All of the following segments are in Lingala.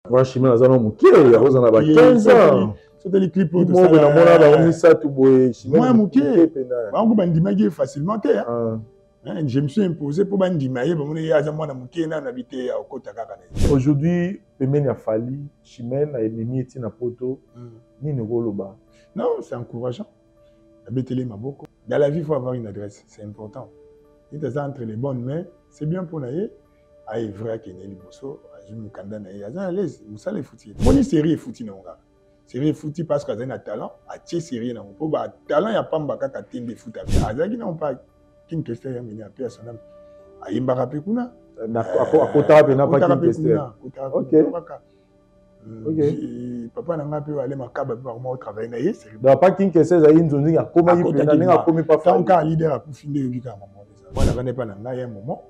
Moi, Chimène, à Zanon Mouké, il y a 15 ans. C'était les clips de ça. Moi, Mouké. On va dire facilement. Je me suis imposé pour bandimailler. Aujourd'hui, Pemene a fallu, Chimène a émis Etienne Poto, ni Ngoloba. Non, c'est encourageant. Dans la vie, il faut avoir une adresse. C'est important. Si tu es entre les bonnes mains, c'est bien pour naïe. Aïe, vrai qu'il y a des bosso, je me candidate naïe. À l'aise, vous savez foutu. Mon série est foutu non gars. Série foutu parce qu'il y a un talent. À tirer série non. Pour bah talent, il y a pas mbaka katin de foot. À zaki non pas qu'une question y a mené à personne. Aïe mbaka pekuna. À Kota n'a pas qu'une question. Ok. Papa n'a pas pu aller ma cab pour moi travailler naïe. Donc pas qu'une question ça y une zone à comment il peut n'a pas pas faire. Quand un leader a pu finir le cas maman. Moi n'a pas n'a un moment.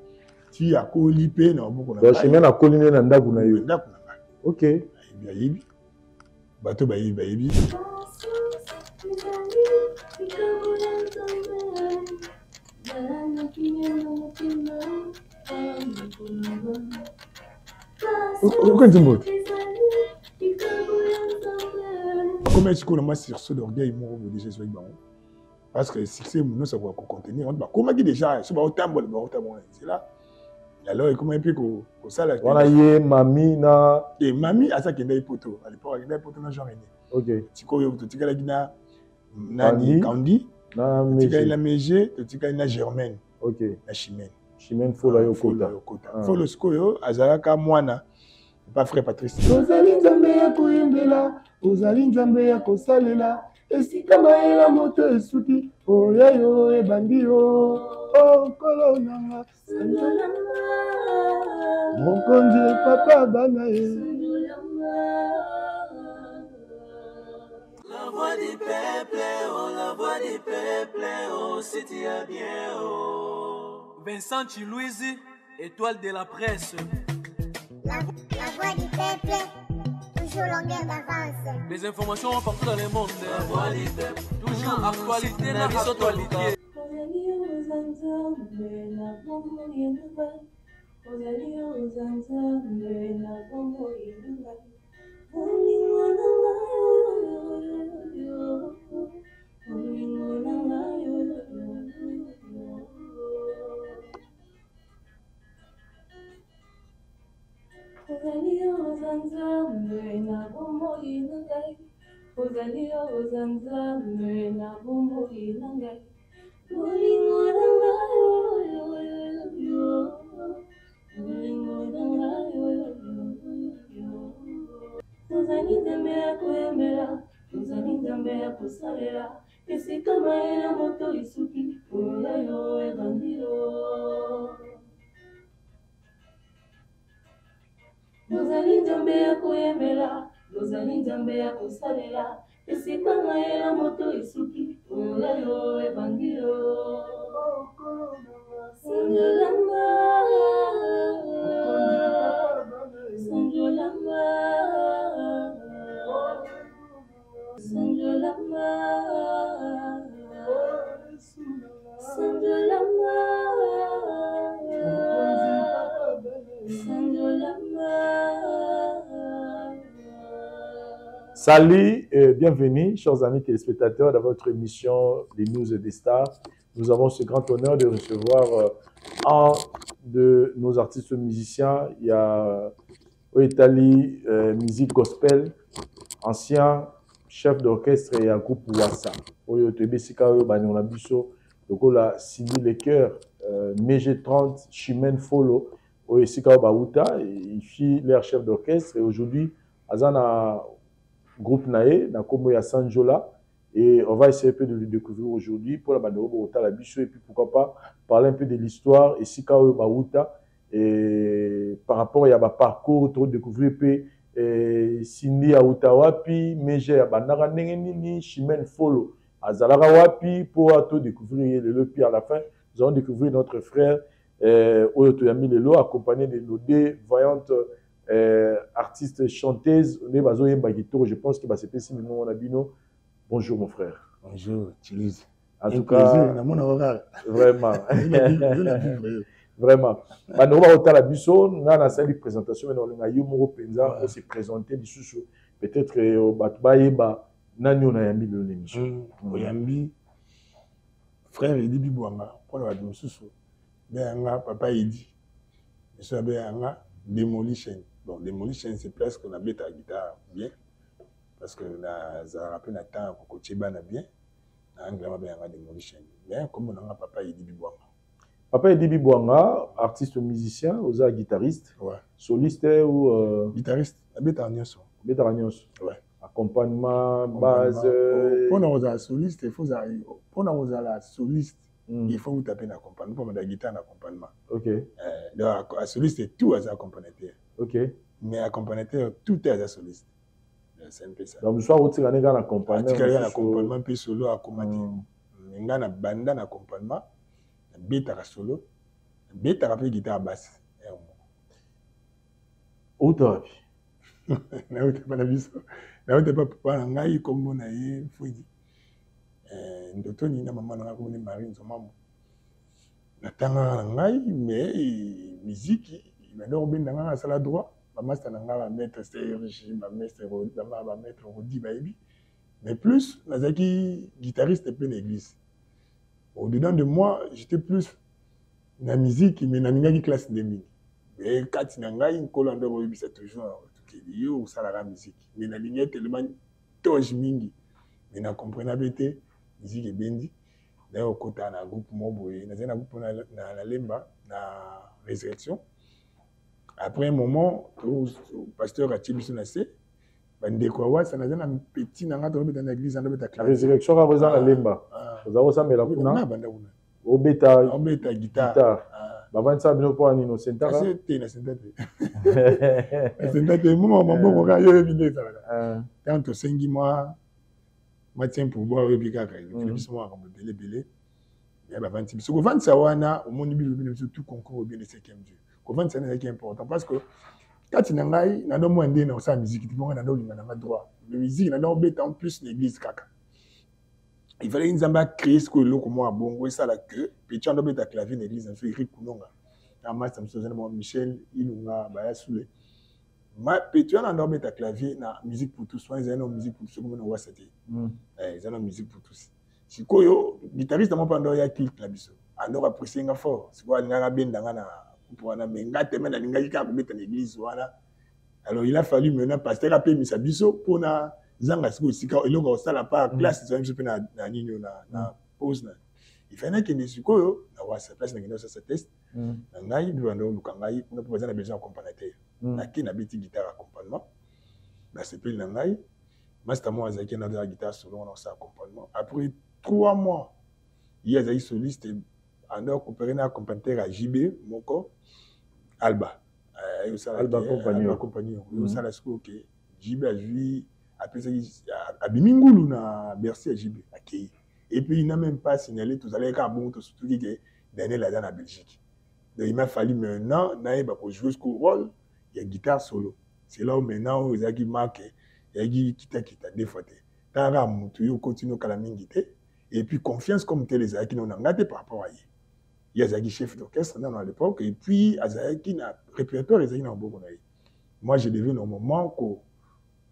Si a colipé na beaucoup na Chimène a colliné na ndaku na yo. OK. Bayibi. Bato bayibi. Aucun timbre. Comment est-ce qu'on a ma sursaut d'orgueil mon déjà sur le parce que succès nous ça va contenir comment dit déjà c'est pas autant c'est là. Alors, comment il peut que ça là? On a eu mamie na. Et mamie a ça qui est poto. À l'époque, il y a poto na genre né. Ok. Tu connais tu connais la Nani Candy. Na tu connais la Mégé, tu connais la Germaine. Ok. La Chimène. Chimène faut la yokota. Faut le skoyo azalaka mwana. Pas frère Patrice. Ozali nzambe ya koyembela, ozali nzambe ya kosalela. Esika maela moto esuki, oyayo ebandi yo. Oh kolonanga. Mon conduit papa banae. La voix du peuple, oh la voix du peuple, oh si tu es bien, oh. Vincent Chilouise, étoile de la presse. La voix du peuple, toujours longueur d'avance. Les informations partout dans le monde. La voix du peuple, toujours actualité, la actualité. Salut et bienvenue, chers amis téléspectateurs, dans votre émission Les News des Stars. Nous avons ce grand honneur de recevoir un de nos artistes musiciens. Il y a Oetali Musique Gospel, ancien chef d'orchestre et un groupe Wassa. Oyotobe Sikayo Banyonabiso, Lokola Sini Les Cœurs, Mégé 30, Chimène Folo, Oyesikayo Bauta, il fit leur chef d'orchestre et aujourd'hui, Azana groupe Naé, Nakomo ya Sanjola, et on va essayer un peu de le découvrir aujourd'hui pour la Bandoro la Bichou et puis pourquoi pas parler un peu de l'histoire et Sikao Bauta et par rapport à ma parcours, de découvrir peu Cindy Aouta Wapi, Mégé à Bandara Nengenini, Chimène Folo, Azalara Wapi pour tout découvrir le pire à la fin. Nous allons découvrir notre frère Oyotoyami Lelo accompagné de nos deux voyantes artiste chanteuse, je pense que c'est possible. Bonjour mon frère. Bonjour, Chilise. En tout cas, vraiment. Vraiment. On va au Talabiso, on a la présentation, mais on a eu mon penza, on s'est présenté du sous peut-être au Batbaïba, Nani on a yambi le l'émission. Yambi, frère Edi Bibouanga, pour le Badou Soussou, Béanga, papa Edi, monsieur Béanga, Demolition. Bon, Demolition, c'est presque qu'on a mis ta guitare bien, parce que ça rappelle un temps qu'on Kocheba n'a bien, on a Béanga Demolition. Mais comme on a papa Edi Bibouanga. Papa Edi Bibouanga, artiste musicien, aussi guitariste, ouais. Soliste ou... Guitariste, Beta Agnos. Beta Agnos. Ouais. Accompagnement, base... Pour nous la soliste, il faut pour nous la soliste, il faut vous taper un accompagnement, pour la guitare un accompagnement. Ok. Donc, la soliste, c'est tout à accompagnateur. Ok. Mais accompagnateur, tout est à soliste. C'est un peu ça. Donc, soit vous tirez un accompagnement. Tu as un accompagnement, puis solo accompagnement. Il y a un banda d'accompagnement. Beta solo, beta rappel guitare basse. Où t'as vu? Pas la vie. Là où t'es pas papa, ngai comme on a eu fouidi. Docteur Nina maman n'a pas marine son maman. Natanga ngai mais musique, il m'a donné bien dans la salle droit. Maman c'est nanga maître Serge, ma maître Rodi baby. Mais plus, nazaki guitariste et peu l'église. Au-dedans de moi, j'étais plus dans la musique, mais dans la classe de mine. Et quand il y a une colonne c'est toujours lié au salaire musique. Mais dans la ligne tellement toge mingi. Mais dans comprenant bête, musique est bendi. D'ailleurs, au côté d'un groupe moboé, dans un groupe dans la lemba, dans la résurrection. Après un moment, le pasteur a tiré son assez. Bandekwa, ça n'a pas un petit dans l'église, la résurrection a besoin de la lemba. Vous avez ça, mais la kuna. Au bêta guitare. Baba nsa bino po ani no sentara. C'était na sentara. C'était moment bon quand yo vient ça. Quand au sengi moi tiens pour boire au bikaka. Je me suis moi comme belé. Ya ba vanti. Ce que vant ça wana au monde bi tout concours au bien de 5e Dieu. Ko vant ça c'est important parce que quand il ngai na no mo ndé na sa musique tu ponga na do linga na droit. La musique na no bêta en plus l'église kaka. Il fallait une zamba créer ce que l'on comment bongo et ça la queue puis tu en dois mettre clavier l'église en fait Eric Kunonga en masse ça me faisait moi Michel Ilunga Baya Soule ma puis tu en dois mettre clavier na musique pour tous soit ils ont musique pour tous comme on voit c'était ils ont musique pour tous si quoi yo guitariste moi pendant ya kill clavier en aura apprécié nga fort c'est quoi nga bien dans na pour na menga te mena nga ka mettre l'église voilà alors il a fallu maintenant pasteur appeler Misabiso pour na zanga siko sika eloko osala pa classe ça même pe na nino na pause na il fallait que ne siko na wa sa place na ngino sa test na ngai bando lukangai na poser na besoin accompagnateur na ki na biti guitare accompagnement na sepel na ngai master moi azaki na la guitare solo on sa accompagnement après 3 mois il y a des solistes en or coopérer na accompagnateur à JB moko Alba compagnie yo sala siko que JB a vu après ça abimingulu na Bercy à JB akei et puis il n'a même pas signalé tout ça les cas bon surtout que Daniel là dans la Belgique donc il m'a fallu maintenant naïba pour jouer ce rôle il y a guitare solo c'est là où maintenant ils a qui marque il y a qui kita défaité tara mutu yo continue kala mingité et puis confiance comme tel les qui n'ont ngate par rapport à lui il y a qui chef d'orchestre dans à l'époque et puis azaki na répertoire ils na beaucoup moi je devais normalement que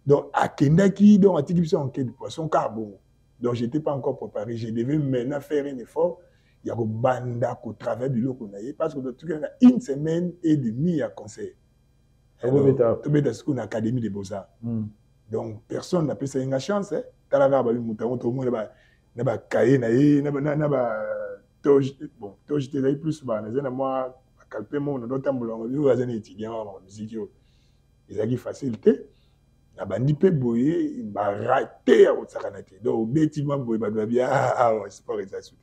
donc, à Kendaki, donc, à Tikipso en quai de poisson, carbone. Donc, je n'étais pas encore préparé. Je devais maintenant faire un effort. Il y a un banda qui travaille du lot qu'on a eu. Parce que, en tout cas, on a 1 semaine et demie à conseil. Tout est ce qu'on a Académie des Beaux-Arts. Donc, personne n'a pas une chance. Tout le monde n'a pas cahier, n'a pas bon, toi, j'étais plus, moi, à calper mon autre temps, les étudiants en musique, ils ont facilité. Na bandi pe boye ba raté à Otsakanate donc bêtiment boye ba bien sport exaucé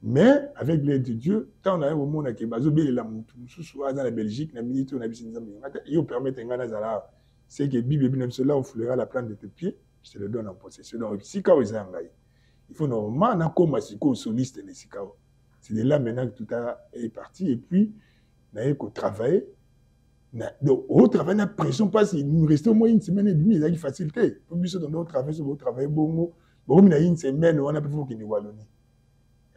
mais avec l'aide de Dieu tant on a au monde que bazo belela mutu susu dans la Belgique na milito na bisinza ngata yo permettre ngana zala c'est que bible bien cela on foulera la plante de tes pieds je te le donne en possession donc si ka ozangai il faut normalement na comme siko soliste les sikao c'est de là maintenant que tout est parti et puis na yeko travailler. Donc, au travail, la pression passe, il nous reste au moins 1 semaine et demie, il y a une facilité. Pour nous, on doit travailler sur votre travail, bon, il y a 1 semaine, on a pu faire qu'il y ait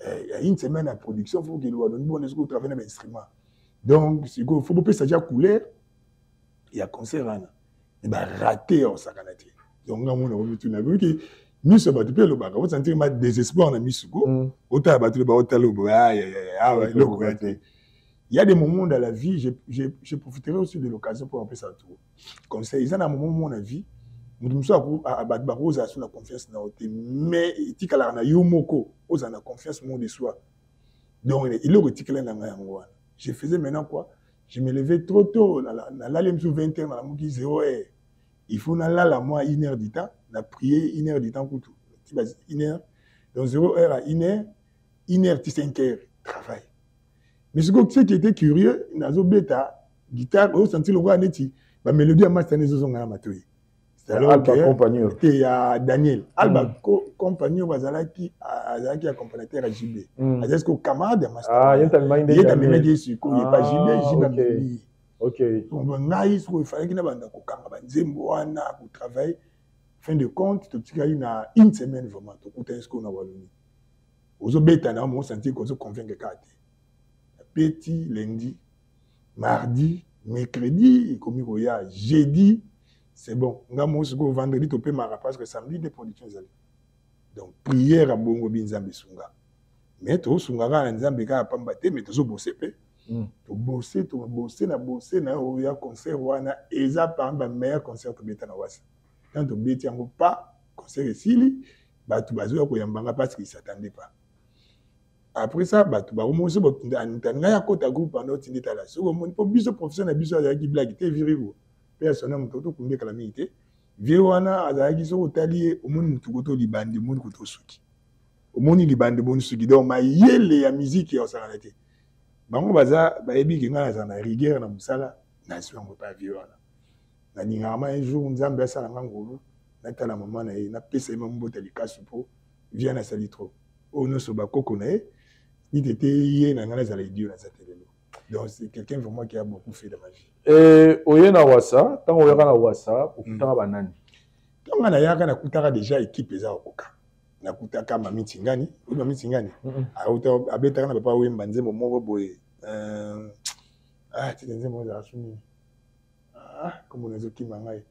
Il y a une semaine à production, il faut qu'il doit donner bon travailler dans l'instrument. Donc, il faut que ça soit couleur. Il y a concert là. Il va rater au sacanati. Donc, on a vu tout le monde qui nous sommes battus le bac. On sentit ma désespoir dans Misuko. Autant battu le bac, autant le bac. Il y a des moments dans la vie, je profiterai aussi de l'occasion pour appeler ça tout. Comme ça, il y a un moment dans la vie, je me suis abattu sur la confiance dans l'autre. Mais il y a la confiance de soi. Donc, il est retiré dans la je faisais maintenant quoi? Je me levais trop tôt, l'allée sur 20 heures, dans la mouki 0 heure. Il faut la moi 1 heure du temps, la prier 1 heure du temps pour tout. 1 heure, donc 0 heure à 1 heure, 1 heure, 5 heures, travail. Mais ce qui était curieux, dans la bêta, guitare, on sentit le roi neti, la mélodie à master des gens à matouille. C'est alors que il y a Daniel. Alba compagnon Wazalaki accompagnateur à JB. Est-ce que camarade de master? Ah, il y a tellement il y a même des sucos, il n'y a pas JB, OK. Donc il fallait qu'il y ait un travail. Fin de compte, tu as une semaine vraiment, tu as ce qu'on a Wallonie. Aux obétana, on sentit qu'on se convient que petit lundi, mardi, mercredi, comme il y a jeudi. C'est bon. Vendredi, tu peux m'arrêter parce que samedi, des productions. Donc, prière à Bongo Binzambe Sunga. Mais tu as Sunga, Nzambe ka pambate, mais tu as bossé. Tu bossé, il y a concert, et ça, par exemple, le meilleur concert que tu as fait. Quand tu n'as pas concert ici, tu as parce qu'il ne s'attendait pas. Après ça, tu as commencé à côté groupe pendant que tu étais là. Si tu as un professionnel qui blague, tu es viré. Personnellement, mtoto kunde calamité viwana azaki so otali omoni mutukoto libande omoni kotosuki omoni libande bon suki donc mayele ya musique ya osangalate bango baza bayebi kinga za na rigueur na musala nation ngo pa viwana na ningama un jour nzambe asala ngangolo na tala mama na ye na pesa ye mbota likasu po vient na sali trop ono so bakoko na ye itete ye na ngana za la idio na satelelo. Donc c'est quelqu'un vraiment qui a beaucoup fait de ma vie. Et oyena wasa, tant oyaka na wasa, okutaka banani. Tant na yaka na kutaka déjà équipe eza okoka. Na kutaka mami Tingani, ou mami Tingani. A uta abetaka na papa Wemba nzembo moko boye. Tu nzembo za asuni. Comme on a zoki mangai.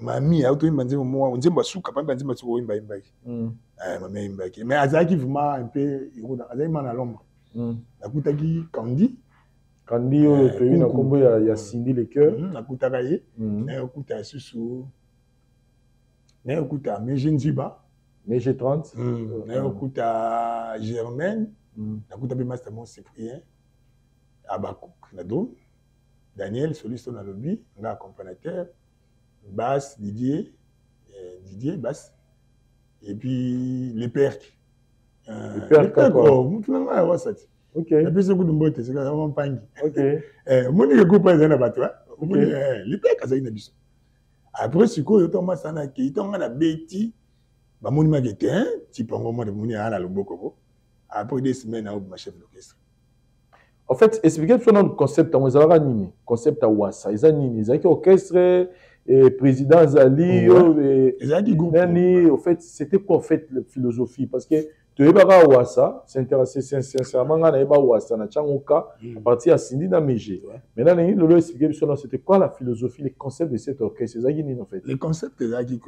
Mami a uto Wemba nzembo moko, nzembo suka pa nzembo suka Wemba Wemba. Mami Wemba. Mais azaki vraiment un peu azaki mana l'ombre. Nakutaki Kandi oyo toyebi na kombo ya Cindy le cœur nakutaka ye nayokuta susu nayokuta Meje Nziba Meje 30 nayokuta Germaine nakuta pe Master Mon Cyprien Abakouk na Dôme Daniel soliste na lobby nga accompagnateur basse Didier basse et puis les percs. Ok. Et puis, c'est que c'est un pangi. Ok. Mon groupe est un bateau. Les percs, ça y est. Après, c'est quoi, il y a un qui est un bêtis. Mon magnétique, tu peux me demander à la Boko. Après 2 semaines, à ma chef d'orchestre. En fait, expliquez-moi le concept. Vous avez un concept à Wassa. Ils ont un orchestre. Et président Zali, en fait, c'était quoi en fait la philosophie? Parce que tu es pas Wassa, c'est intéressant, sincèrement, on a pas Wassa, na Tchangoka, à partir à Cindy na Meje. Maintenant, nous lui expliquer c'était quoi la philosophie, les concepts de cet orchestre? C'est en fait. Les concepts de Zaki,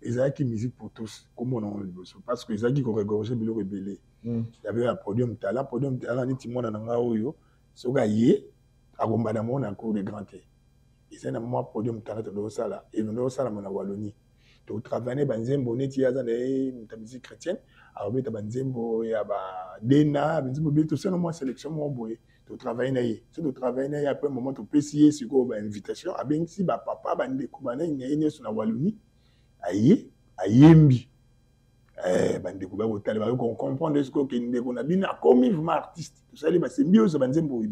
c'est musique pour tous, comme on a besoin. Parce que Zaki, qu'on regorge, il rebellé. Il y avait un podium talent, ni Timon na Oyo, ce gars y est, à Gombadamon, en cours de grand T. Et c'est un podium talent de Osala. Et nous avons en Wallonie. Tu travailles dans Nzembo, tu as une musique chrétienne. Alors, tu as Nzembo, il y a Dena, tout ça, moi, sélection, moi, boy. Tu travailles dans si tu travailles après un moment, tu peux essayer sur une invitation. Ah, bien, si papa, bande, comment il y a une Wallonie, aïe, aïembi. On comprend ce qu'on a bien comme artiste. Tout ça, c'est mieux, c'est Nzembo,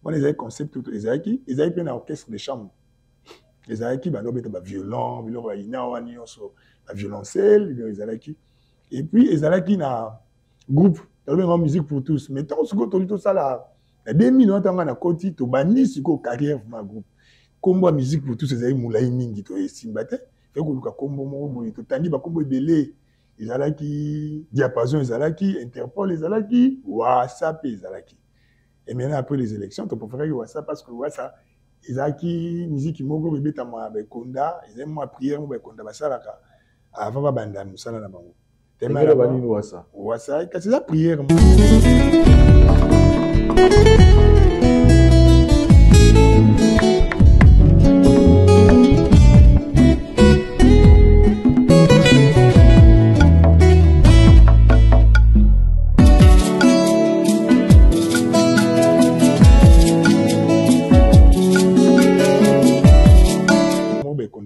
on a un concept tout ils avaient un orchestre de chambre. Ils avaient violon, violoncelle, et puis ils avaient un groupe, en musique pour tous. Mais tant que tout ça là, il y a 2 minutes on a côté to bani sur carrière ma groupe. Comme musique pour tous ils avaient moulay mingi to simbate, fait que combo mo to tandi ba combo belé. ezalaki Diapason ezalaki Interpol ezalaki WhatsApp ezalaki. Et maintenant après les élections tu préfères WhatsApp parce que WhatsApp ezalaki musique moko bebeta ma bekonda ezalaki moi prière mo bekonda basalaka avant ba banda musala na bango. Tellement bani WhatsApp. WhatsApp kasi la prière.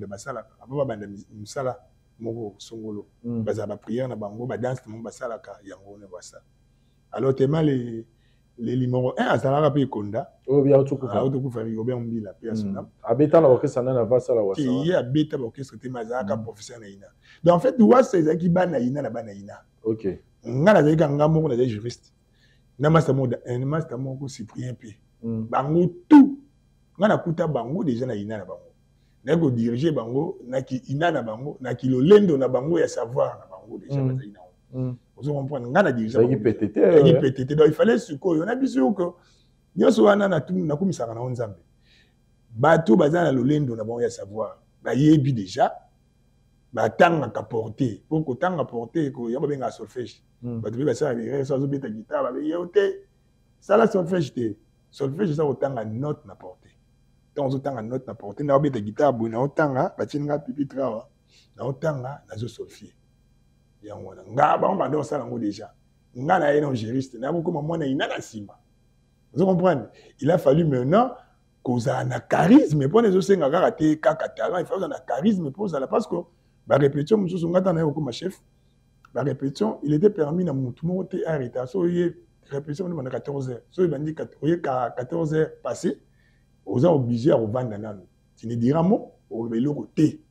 Basala avant banda musala moko songolo baza ba prière na bango ba danse mo basalaka yango ne wasa alors tellement les numéro 1 azalaka pe konda o bien otukufa ri obia mbila pe asona abeta na orchestre na vasa la wasa qui abeta ba orchestre te mazaka professionnel ina donc en fait wasa ezaki bana ina na bana ina OK ngana zalika ngamo na juriste na master moko Cyprien pe bango tout ngana kuta bango déjà na ina na bango nako diriger bango naki ina na bango naki lolendo na bango ya savoir na bango déjà bazali na vous comprenez ngana diriger bango PTT donc il fallait suko on a biso ko nyoso wana na tout na komisaka na nzambe bato bazana lolendo na bango ya savoir ba yebi déjà ba tanga ka porter pour ko tanga porter ko yamba benga solfège bato be basala bi so beta guitare ba yote sala solfège ça otanga note na porter. Donc, autant note na porter na obeta guitare bona otanga batinga pipi trawa na otanga na zo solfier yango nga ba on bande osala ngo déjà nga na yena juriste na beaucoup mona ina na sima vous comprenez il a fallu maintenant causa na charisme pour les osenga kaka kaka talent il faut na charisme pour ça parce que ba répétition mususu ngata na yoko ma chef ba répétition il était permis na mutu monte arrêter so y répétition de 14h so il bandi 14h passé aux gens obligés à revendre nano. Tu ne diras mot, au vélo côté.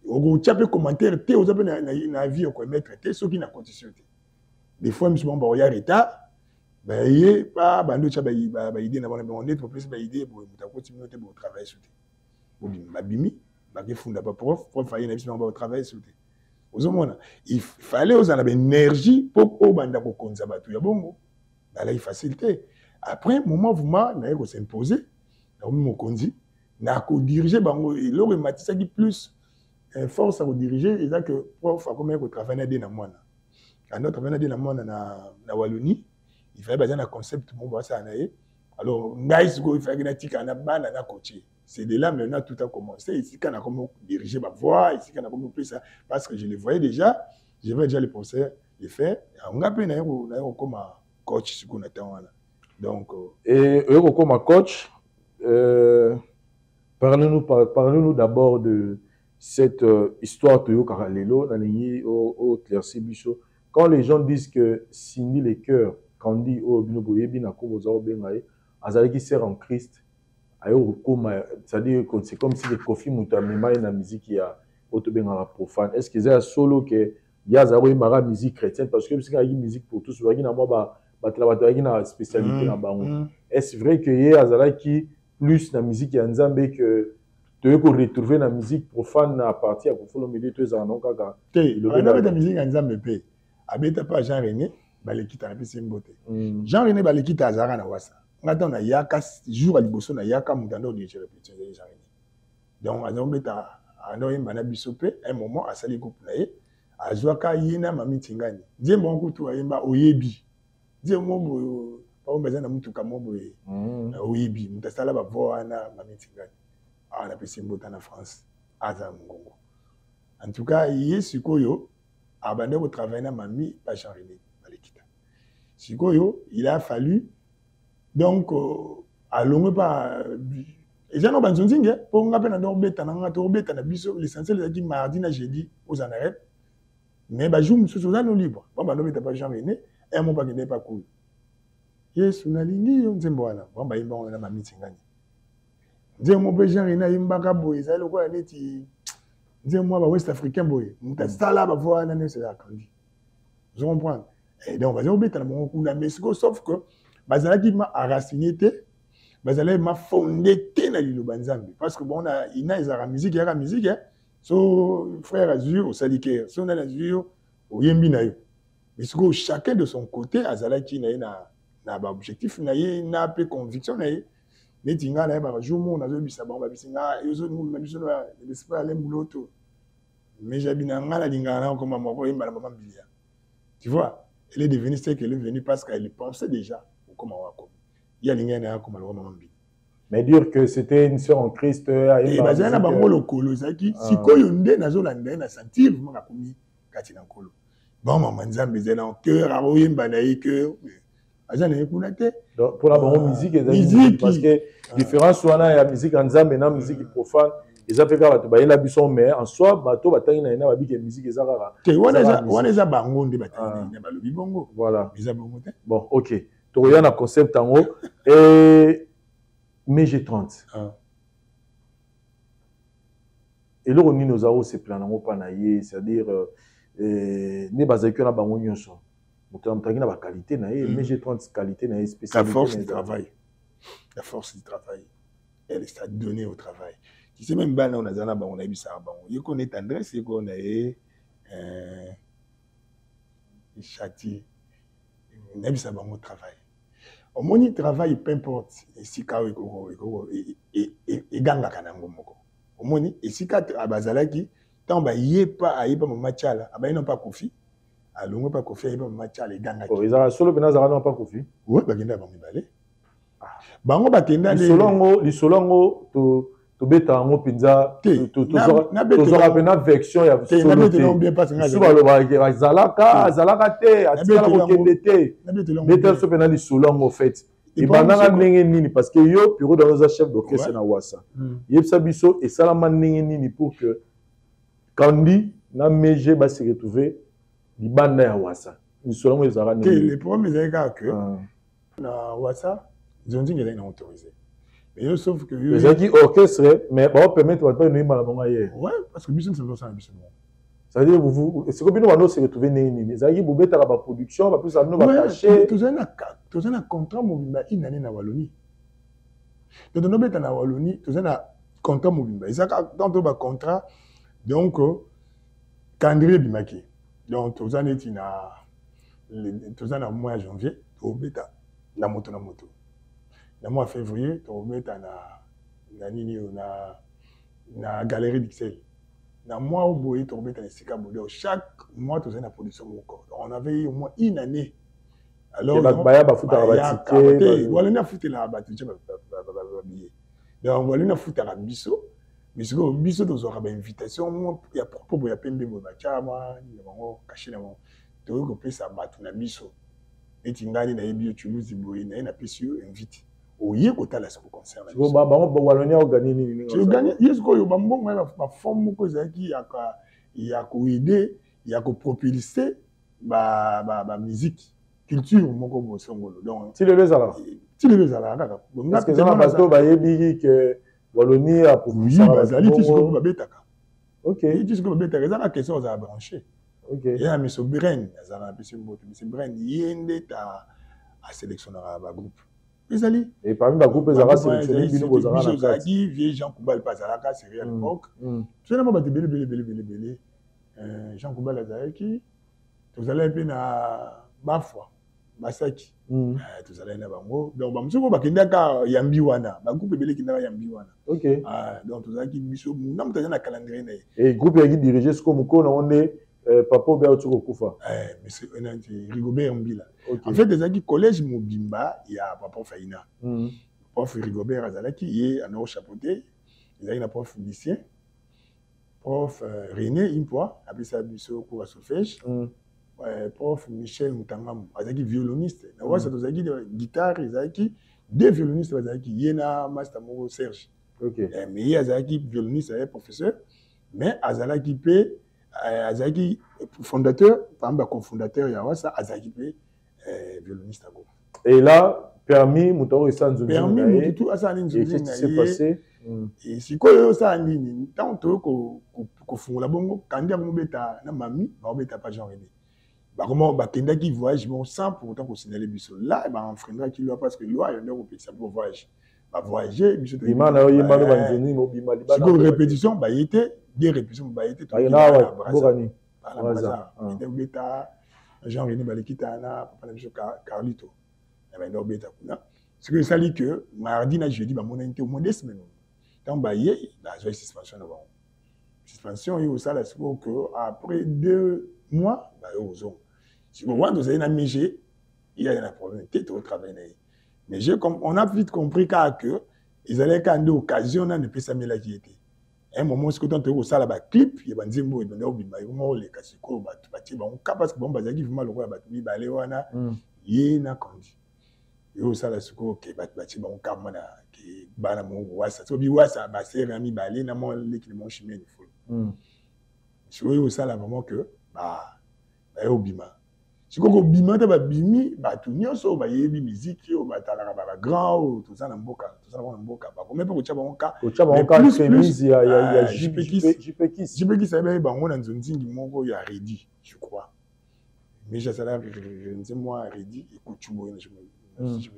Au peu commentaire, aux gens na vie au mettre ceux qui n'a condition. Des fois, je me suis dit, y a retard. Ben, pas bando chaba idée n'a pas on est plus ba idée pour continuer pour travailler sur te. Babimi, ba ke funda pas prof failler na biso ba travailler sur te. Aux gens il fallait aux en avoir énergie pour au banda ko konza batu ya bongo. Là il facilité. Après moment vous na ko s'imposer. Mon condi n'a qu'au diriger bango et l'autre matissa qui plus force à diriger et là que prof a combien de travail na moi na notre travail na moi na Wallonie il fallait baser un concept mon boss à naé alors nice go il fallait na tika na bana na coacher c'est de là maintenant tout a commencé ici quand a comment diriger ma voix ici quand a comment plus ça parce que je le voyais déjà je vais déjà les penser les faire on a peu na comme coach ce qu'on attend là donc et comme coach parlez-nous d'abord de cette histoire de Karalelo, au Clercy Bichot. Quand les gens disent que Cindy les cœurs, quand on dit oh binoboye binako bozao bengaye, azali qui sert en Christ, c'est-à-dire que c'est comme si les Kofi Mutamema na musique il y a autobenga profane. Est-ce que c'est solo que il y a zaro mara musique chrétienne parce que c'est une musique pour tous, il y a moi ba spécialité na bango. Est-ce vrai que y a azala qui plus la musique ya nzambe que tu peux retrouver la musique profane à partir pour faire le milieu tous en kaka la musique ya nzambe pe abeta pas Jean René balekita na pesi mbote Jean René balekita azara na wasa ngata na yaka jour à liboso na yaka mutando de répétition de Jean René donc azobeta ando yemba na biso pe un moment asali groupe na ye azwaka yina mami tingani die mbongo tu ayemba oyebi die mombo pas besoin de mutuka moboye oyebi mutasala ba voix na mami tingani na pesi mbota na France aza ngongo en tout cas sikoyo abandé au travail na mami pas Jean René balekita sikoyo il a fallu donc alongo pas et j'ai no banzonzinge pour ngape na do beta na ngato beta na biso l'essentiel est dit mardi na jeudi aux anarrêt mais ba jour mususu za no libre bon ba no beta pas Jean René et mon pas qui n'est pas cool yes unalingi yo nzembo wana bamba yimba wana mami tingani nzembo pe Jean René yimba ka boy za lokwa neti nzembo ba West Africain boy mutasala ba voix na c'est la kandi vous comprenez et donc va obeta na mon kuna Mexico sauf que bazala qui m'a enraciné bazala m'a fondé na liloba nzambe parce que bon on a ina ezara musique ya musique so frère Azur au Saliker so na Azur oyembi na yo. Mais ce que chacun de son côté azalaki na ba objectif na ye na pe conviction na ye. Neti nga na ba jour mo na zo bisa ba bisinga yo zo na biso na l'esprit aller mouloto. Mais j'habite en la lingana comme maman et maman Bilia. Tu vois, elle est devenue ce qu'elle est venue parce qu'elle pensait déjà comme on il y a lingana comme maman Bilia. Mais dire que c'était une sœur en Christ et bazana bango lokolo zaki sikoyo nde nazolanda na sentir vraiment akomi kati na nkolo. Bon maman nzambe zena en cœur a oyemba na ye cœur. Azana ekunate. Donc pour la bonne musique parce que différence wana ya musique nzambe na musique profane. Ils ont fait faire la buisson mais en soi bateau batanga na ba bike musique ezaka te wana za bango nde batanga na ba lobi bongo voilà eza bongo te bon OK to ya na concept en haut et mais j'ai 30 et le roni nos aos c'est plan nango pa na ye c'est-à-dire ne bazaki na bango nyonso mutamtangi na ba qualité na ye mais j'ai 30 qualité na ye spécialité la force du travail elle est donnée au travail. Tu sais même on a zana on a eu ça bon il connaît tendresse il connaît châtier on a eu ça bon au travail au moins travail peu importe et si ka et ganga kanango moko au moins et si ka abazalaki tant ba yepa mama chala aba non pas kofi alongo pas kofi ayeba mama chala ganga oh ils a solo bena zara non pas kofi ouais ba genda ba mibale bango ba kenda li solongo to beta ngo pinza to zora pena vection ya solo te suba lo ba zalaka te atikala ko kembete beta so pena li solongo fait et bananga ndenge nini parce que yo piro dans nos chef d'orchestre na wasa yebsa biso et salama ndenge nini pour que kandi na meje ba se retrouver li banda ya wasa li solongo ezara ndenge le problème est que na wasa Zonzi n'est pas autorisé. Mais sauf que les gens qui orchestrent, mais on permet de pas une mal hier. Ouais, parce que business c'est ça business. Ça veut dire vous c'est comme nous se retrouver né les gens qui vous mettent à la production, va plus ça nous va cacher. Tous un contrat mobimba une année na Wallonie. Donc nous mettre na Wallonie, tous un contrat mobimba. Et ça dans tout ba contrat donc calendrier bimaki. Donc tous un est tous un mois janvier, au bêta la moto. Dans le mois de février, on met na galerie d'Ixelles. Dans le mois où on met chaque mois, on a une production. On avait au moins une année. Alors, on a foutu la bâtisse. On a foutu la biseau. Mais ce que biseau, on aura une invitation. Il y a propos, il y a plein de choses. Il y a caché dans on peut ça battre na biseau. Et tu as dit que tu as invité. Oye kota la soko concerne. Tu vois bango Wallonia o gagner nini. Tu gagner yesko yo bambongo ba forme ko zaki ya ko aider ya ko propulser ba musique culture moko bo songolo. Donc ti le bezala kaka. Parce que ça bato ba yebi que Wallonia a propulser bazali ti soko ba betaka. OK. Ti soko ba betaka za question za brancher. OK. Ya monsieur Brain azana monsieur Mboto monsieur Brain yende ta a sélectionner ba groupe. Et parmi les groupes, ils ont sélectionné Bino Bozara. Ils ont dit, vieux Jean Koubal Pazaraka, c'est à l'époque. Je n'ai pas dit, belé. Jean Koubal Azaraki, tous allez un peu à Bafwa, Masaki. Tous allez à Bango. Donc, je ne sais pas si Yambiwana. Le groupe est belé qui n'a pas Yambiwana. Ok. Donc, tous allez qui Bissot, nous avons un calendrier. Et le groupe est dirigé ce qu'on connaît. Papa Béatou Koufa. Monsieur Rigobert Mbila. En fait, des amis collège Mobimba, il y a Papa Faïna. Prof Rigobert Azalaki, il est en chapeauté. Il y a un prof lycéen. Prof René Impoa, appelé ça Bissot Koura Solfège. Prof Michel Moutangam, Azaki violoniste. Il y a des guitare, Azaki, deux violonistes, Azaki. Il y a un master Moro Serge. Mais il y a Azaki violoniste, professeur. Mais Azalaki P. Azaki fondateur, par exemple, cofondateur Yawasa, Azaki violoniste. Et là, permis, Moutaro et Sanzou. Permis, Moutaro et Sanzou. Et qu'est-ce qui s'est passé? Et si quoi ça en ligne, tant que font la bongo, quand on bêta na mami, on bêta pas genre aidé. Bah comment bah kenda qui voyage, bon sans pour autant qu'on signale biso. Là, bah on freindra qui lui parce que lui il y a un pays ça pour voyager. Bah voyager, biso. Bima na yo banzoni mo bima libana. Si répétition, bah il était des répétitions, bah il était. Bazar. Il bêta, Jean René Balekitana, papa na biso Carlito. Il y a bêta kuna. Ce que ça dit que mardi na jeudi ba mon été au moins 2 semaines. Tant ba yé la joie suspension avant. Suspension et au salaire que après 2 mois ba au zone. Si vous voyez, vous avez un MG, il y a un problème, peut-être au travail. Mais on a vite compris que ils allaient quand des occasions de faire ça, mais là, qui était. Un moment, ce que tu as au salle, clip, il y a un zimbo, il y a un bimbo, les casicos, il y a un parce que bon, il y a un roi, il y a un candy. Il y a un salle, il y a un camana, qui est un wassa. So, wassa, c'est Rami Balé, n'a pas l'équilibre chimie. Si vous avez au salle, vraiment que, bah, il y a un bima. Si vous avez bima, vous avez bimi, tout le monde, vous avez une musique, vous avez grand, tout ça dans le boca. Tout ça dans le boca. Combien de fois vous avez plus, il y a JPKis. JPKis, c'est bien, on a un zone il y a Reddy, je crois. Mais j'ai ça là, je ne sais moi, Reddy, écoute, je me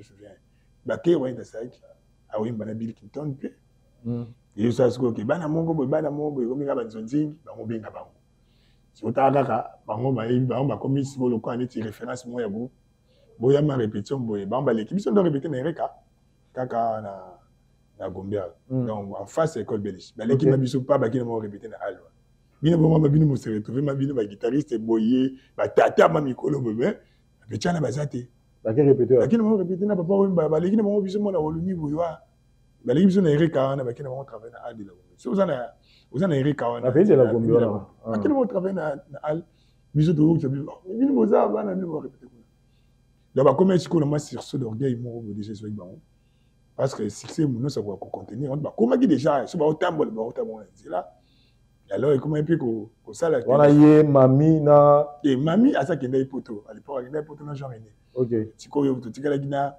souviens. Baké, ouais, c'est ça. Ah oui, on a Bill Clinton, et ça, c'est que, Banamongo, comme il y a un zone, on bien avant. Si vous avez un commis sur le coin de référence, moi, il y a une répétition, l'équipe, ils ont répété dans les cas, na Gombia. Donc, en face, c'est l'école belge. L'équipe n'a pas répété dans Alwa. Il y a un moment où je me suis retrouvé, ma guitariste, boyé, tata, ma micro, bébé, mais tu as bazate. Laquelle répété? Laquelle m'a répété, n'a pas, l'équipe n'a pas vu mon Wallonie, l'équipe, ils ont réca, n'a pas travaillé dans Aldi. Vous en avez réca. La pays de la Gombia. À quel moment travailler dans Al, mais je dois vous dire, il nous a répété. Donc, comme est-ce qu'on a sur ce d'orgueil, moi, déjà, sur le banc. Parce que si c'est mon ça va contenir, comment dit déjà, ce va autant bon, c'est là. Alors, comment est-ce que ça là? On a eu mamie na. Et mamie, à ça qu'il y a des poteaux. À l'époque, il y a des poteaux dans Jean René. Ok. Tu connais, tu connais la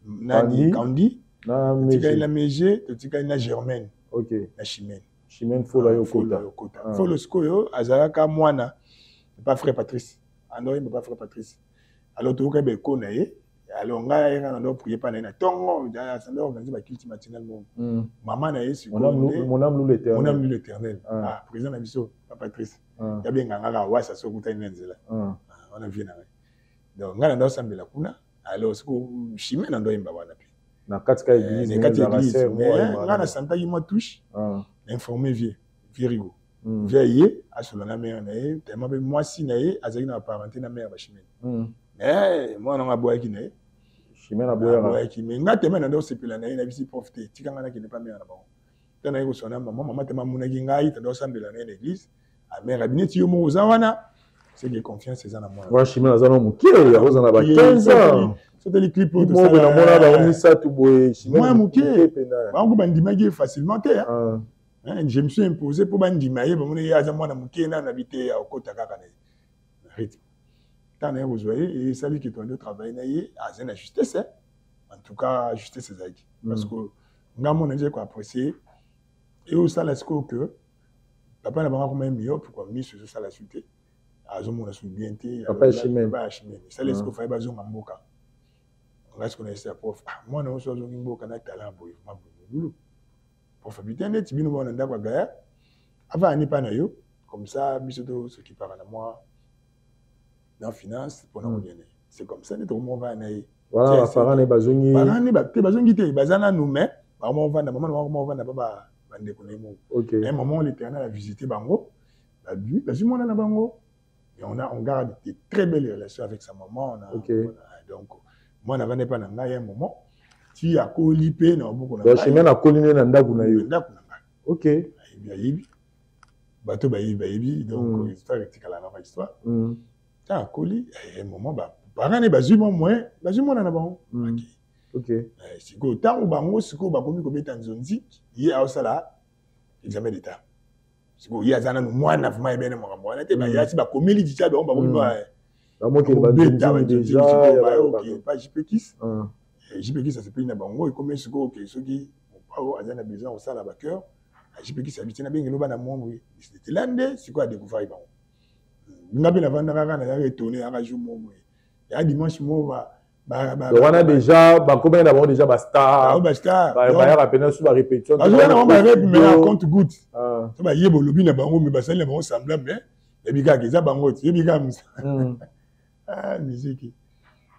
Nani, Candy, tu connais la Mégé, tu connais la Germaine. Ok. La Chimène. Chimène faut la yokota. Faut le scoyo, Azaraka Moana, pas frère Patrice. André, pas frère Patrice. Alors, tu as connais. Alors, on a prié par les tongs, on a organisé la culte matinale. Maman a eu mon âme loue l'éternel. Mon âme loue l'éternel. Ah, président Nabiso, pas Patrice. Il y a bien un gars, ça se goûte à une enzela. On a vu. Donc, on a ensemble la kuna. Alors, ce que Chimène en doit y avoir. Na katika église, on a santa qui m'a touché. Informé vieux Rigo. Vieux, à ce moment-là, mais tellement moi si naïe, à ce qu'il n'a pas parenté na mère Chimène. Mais moi, on a boire qui naïe. Chimène a boire qui mais ngate mena ndo sepela naïe na bisi profiter. Tikanga na qui n'est pas mère là-bas. Tant naïe ko sona maman tellement mon ngi ngai tando sambela na l'église. A mère abineti yo mo zawana. C'est que confiance c'est ça na moi. Moi Chimène azana mukie, ya ozana ba 15 ans. C'était les clips de ça. Moi na mona ba ça tout boye Chimène. Moi mukie. Ba ngo bandimagi facilement te. Je me suis imposé pour bandimaye ba mona ya za mwana mukie na habiter à Okota kaka na rythme. Tant vous voyez et ça lui qui est en train de travailler à la justice. En tout cas, justice c'est ça. Parce que nga mon j'ai quoi apprécier et au ça la que papa n'a pas comment mieux pourquoi mis sur ça la suite. À zo mon bien té. Papa Chimène. Ça laisse que faire bazo mboka. On reste connaître ça prof. Moi non so zo mboka na talent boy ma boulou. Prof bitene ti bino bona ndakwa gaya. Avant ni pas na yo comme ça biso ce qui parle à moi. Dans finance pour nous gagner. C'est comme ça nous on va aller. Voilà, parents les bazongi. Parents les bazongi te bazana nous mais maman va na maman va na papa bande connait mo. OK. Un moment l'Éternel a visité bango. La lui, parce que moi na bango et on garde de très belles relations avec sa maman OK. Donc moi na vane pas na ngai un moment ti a kolipé na beaucoup na. Donc chemin na koliné na ndaku na yo. OK. Yebi. Bato bayebi donc histoire rectifier la histoire. Ah, Koli, un moment, parents ne basu moi na bango. OK. Si ko tant ou bango, si ko ba komi ko beta nzonzi, yi a osala examen d'état. Si ko yi azana no moi na vuma ebene mo kambo na te ba ya si ba komeli dicha ba ba komi ba. Ba mo ke ba déjà OK, pas JPKis. JPKis ça se peut na bango et comme si ko OK, soki pa o azana besoin osala ba cœur, JPKis habite na bengelo ba na mo oui. C'était l'ande, si ko a découvert bango. On a bien avant de retourner à jour moi. Il y a dimanche moi on a déjà combien d'abord déjà basta. Basta. Ba à peine sur la répétition. On va rep mais compte goutte. Ça va yebo lobi na bango mais basali na bango semblant mais Et puis, il y a bango, il y a ah, musique.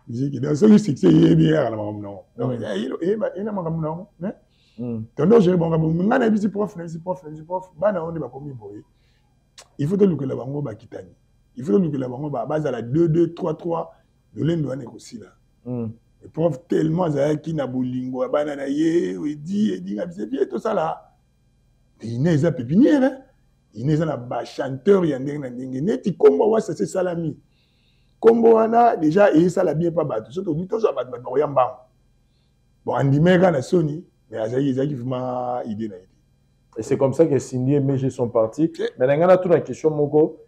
Donc, celui succès, il est bien à la maman. Donc, il est à ma maman. Donc, je vais prof, il faut que la bango ba kitani. Il faut que la bango ba base à la 2-2-3-3 de l'endouane aussi là. Le prof tellement qui na bolingo banana ye, il dit tout ça là. Il n'est pas pépinière. Il n'est pas chanteur, il y a un combo wa c'est salami. Combo wana déjà et ça la bien pas battu. Surtout du tout ça bat yamba. Bon Andy Mega na Sony, mais Azaï qui vraiment idée na idée. Et c'est comme ça que Cindy et Méjé sont partis. Mais on a toute la question Moko.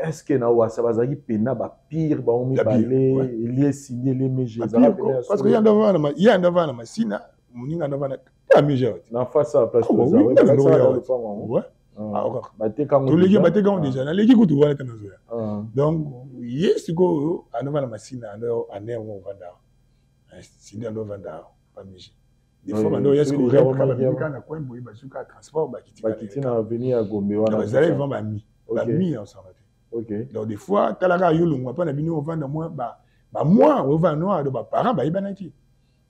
Est-ce que na wa ça va zaki pena ba pire ba on mi balé lié Cindy les Méjé parce que il y a devant na masina, muninga devant na pas Méjé. Na face à la place de ça. Ouais. Tous les gars battent quand déjà. Les gars tu vois là donc yes go à devant la masina à né on vanda. Cindy on vanda pas Méjé. Des fois maintenant est-ce que quand na coin boy bazuka transport ba kiti na venir à Gombe wana. Vous allez vendre ba mi ensemble. OK. Donc des fois talaga yulunga pas na bino vendre moi ba moi on va noir de ba parents ba ibanaki.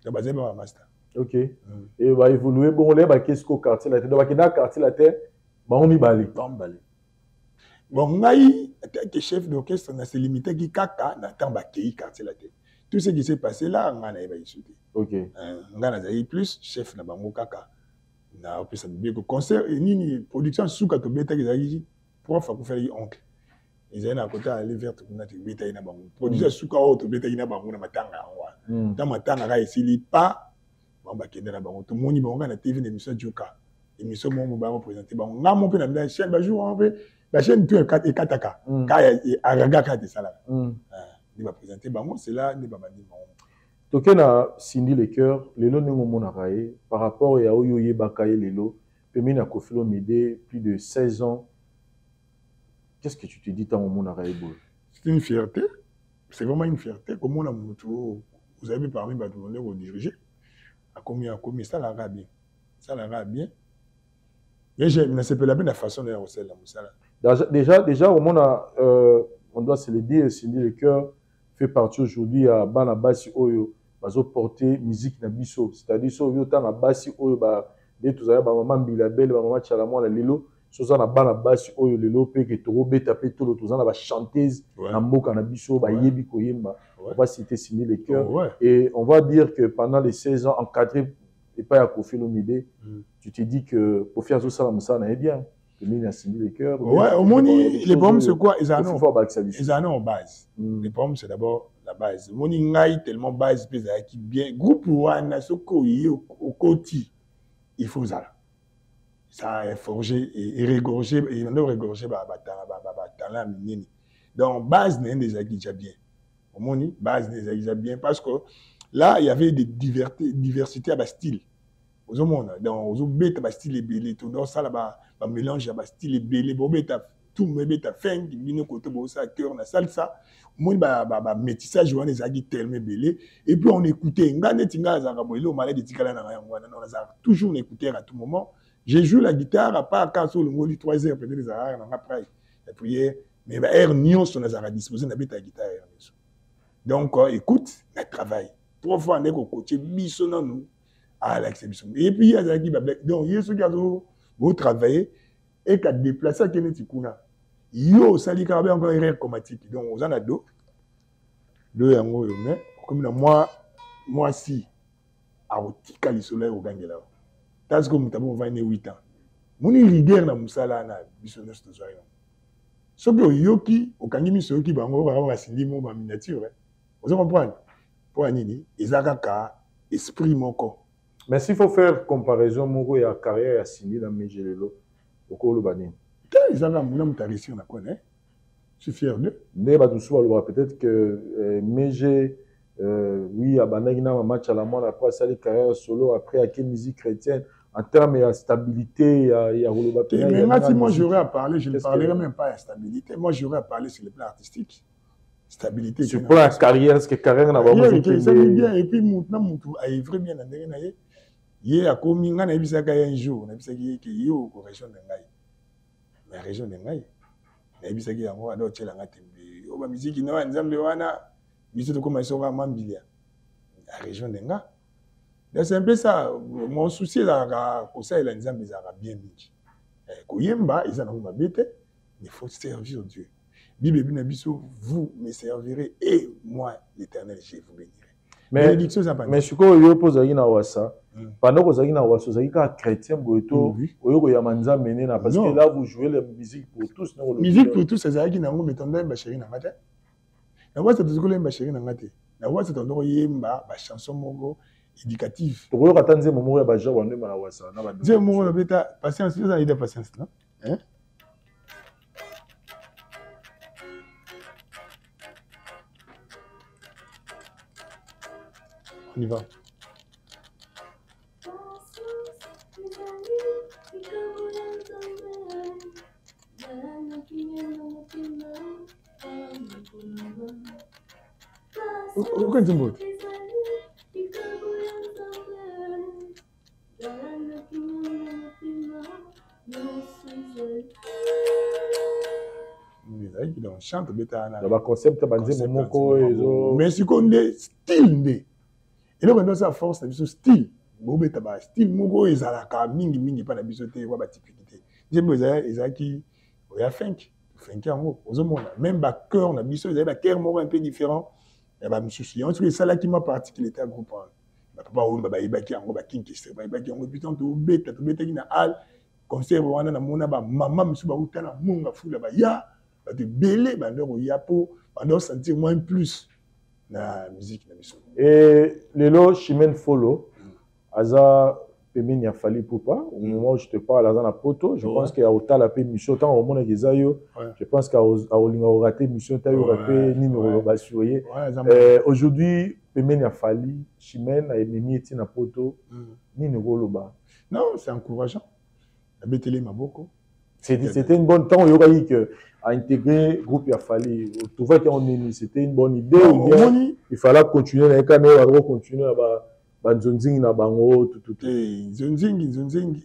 Donc ba zeba master. OK. Et va évoluer bon les ba qu'est-ce qu'au quartier la tête. Donc ba quartier la tête ba on mi balé. Bon ngai que chef d'orchestre na se limité qui kaka na tamba kei quartier la tête. Tout ce qui s'est passé là on a ba isouté. OK. Ngana zayi plus chef na bango kaka. Na opesa bien que concert ni production souka to beta zayi prof ko faire oncle. Ils allaient à côté aller vers tout na beta ina bango. Production souka o to beta ina bango na matanga wa. Ta matanga ga esili pas bon ba kende na bango. Tout moni bango na TV émission Joka. Émission mo ba présenter bango. Nga mo pe na chaîne ba jour on pe la chaîne tout et kataka. Ka araga ka de sala. Ni ba présenter bango c'est là ni ba bandi bango. Tokena Cindy le cœur, lelo nengo mona raé par rapport à Oyoye Bakaye lelo, Pemina Kofilo Mide, plus de 16 ans. Qu'est-ce que tu te dis tant au mona raé boy? C'est une fierté. C'est vraiment une fierté. Comment on a vous avez parmi les vous diriger. À combien ça l'a bien. Ça l'a bien. Mais je ne sais pas la façon de la déjà au monde on doit se le dire, Cindy le cœur fait partie aujourd'hui à Banabasi Oyo. Bazo porter musique na biso, c'est-à-dire so yo ta na basi oyo ba de tozaya ba maman Bilabel ba maman Chalamwa la lelo so za na bana basi oyo lelo pe ke to beta pe to to na ba chanteuse na mboka na biso ba yebi ko yemba. On va citer Cindy le cœur et on va dire que pendant les 16 ans encadré et pas à Kofi Olomide, tu te dis que pour faire tout ça la musa na bien. Le Cindy le cœur. Ouais, au moins les problèmes c'est quoi? Ils en ont base. Les problèmes c'est d'abord la base. Mon ingaï tellement base qui bien groupe wana soko au côté il faut ça. Ça est forgé et régorgé et on doit régorger talent minini. Donc base n'est déjà déjà bien. Au moins base n'est déjà bien parce que là il y avait des diversité à bas style. Aux hommes dans aux bêtes à style belé tout dans ça là-bas mélange à style belé bon bêta tout me bêta fin qui vient côté bon ça cœur na salsa moi métissage on les a dit tellement belé et puis on écoutait ngane tinga za boilo malade tikala na ngwana on a toujours écouter à tout moment j'ai joué la guitare à part quand sur le mot du 3 heures peut-être les arts on après la prière mais air nion son à disposer na bêta guitare donc écoute na travail 3 fois on est au côté biso na nous à l'exception. Et puis, il y a des gens qui donc, il y a ceux qui ont travaillé et qui ont déplacé à Kenetikuna. Il y a aussi encore une erreur chromatique. Donc, on a deux yango mais comme moi si à otika le soleil au gangela. Parce que nous avons 28 ans. Mon rigueur na musala na bisono sto zoyo. Ce que yoki au kangimi soki bango ba sindi mo ba miniature. Vous comprenez? Pour anini, ezakaka esprit moko. Mais s'il faut faire comparaison, Moko et la carrière à Cindy dans Méjélelo, au Kolo Bani. Ils ont réussi, on a connaît. Je suis fier d'eux. Peut-être que Méjé, oui, à Banagina, match à la mort, après ça, les carrières solo, après, à quelle musique chrétienne, en termes de stabilité, il y a Roloba. Mais moi, j'aurais à parler, je ne parlerai même pas de stabilité. Moi, j'aurais à parler sur le plan artistique. Stabilité. Sur le plan carrière, est-ce que carrière n'a pas bien. Et puis, maintenant, il est vraiment bien. Il a commis un jour, on a vu qu'il y a une région de Ngaï. La région de Ngaï. na bisaki yango ado tshela ngatembe o ba musique na nzambe wana biso to comme soka mambilia la région de nga. C'est un peu ça mon souci là ko ça la nzambe za bien mingi ko yemba ils en ont mabete il faut servir Dieu. Bible bina biso vous me servirez et moi l'Éternel je vous bénirai. Mais ce que yo pose na wasa pendant que zaki na wasa zaki ka chrétien boito oyo ya manza menena parce que là vous jouez la musique pour tous non musique pour tous c'est zaki na ngombe tonda ba chéri na ngate na wasa tuzukule ba chéri na ngate na wasa tonda yemba ba chanson moko éducative to ko katanze momo ya ba jawa ndo na wasa na ba je momo na beta patience vous avez de patience non hein. On y va. Pourquoi tu me on chante bêta na ba concept banze momoko mais si qu'on est style et là quand ça force na biso style bobeta ba style moko ezalaka mingi pa na biso te wa ba typicité njembo ezaki oya funk yango ozomona même ba cœur na biso ezali ba cœur moko un peu différent et ba misusu en tout cas ça là qui m'a particularité à groupe ba papa on ba ibaki yango ba kinkiste ba ibaki yango putain to beta ki na hall concert wana na mona ba mama misusu ba utana munga fula ba ya ba de belé ba ndoko ya po ba ndo sentir moins plus na musique na biso et lelo Chimène Folo aza pemeni ya Fally Ipupa au moment où je te parle aza na poto je pense qu'il y a autant la mission tant au monde gizayo je pense qu'à olinga raté mission tayo rapé ni no ba suyer aujourd'hui pemeni ya Fally Chimène a ememi eti na poto ni no goloba non c'est encourageant la betele maboko c'était une bonne temps yoka que à intégrer groupe ya Fally tu vois qu'on est c'était une bonne idée ou bien il fallait continuer na kana va continuer ba nzonzingi na bango tout nzonzingi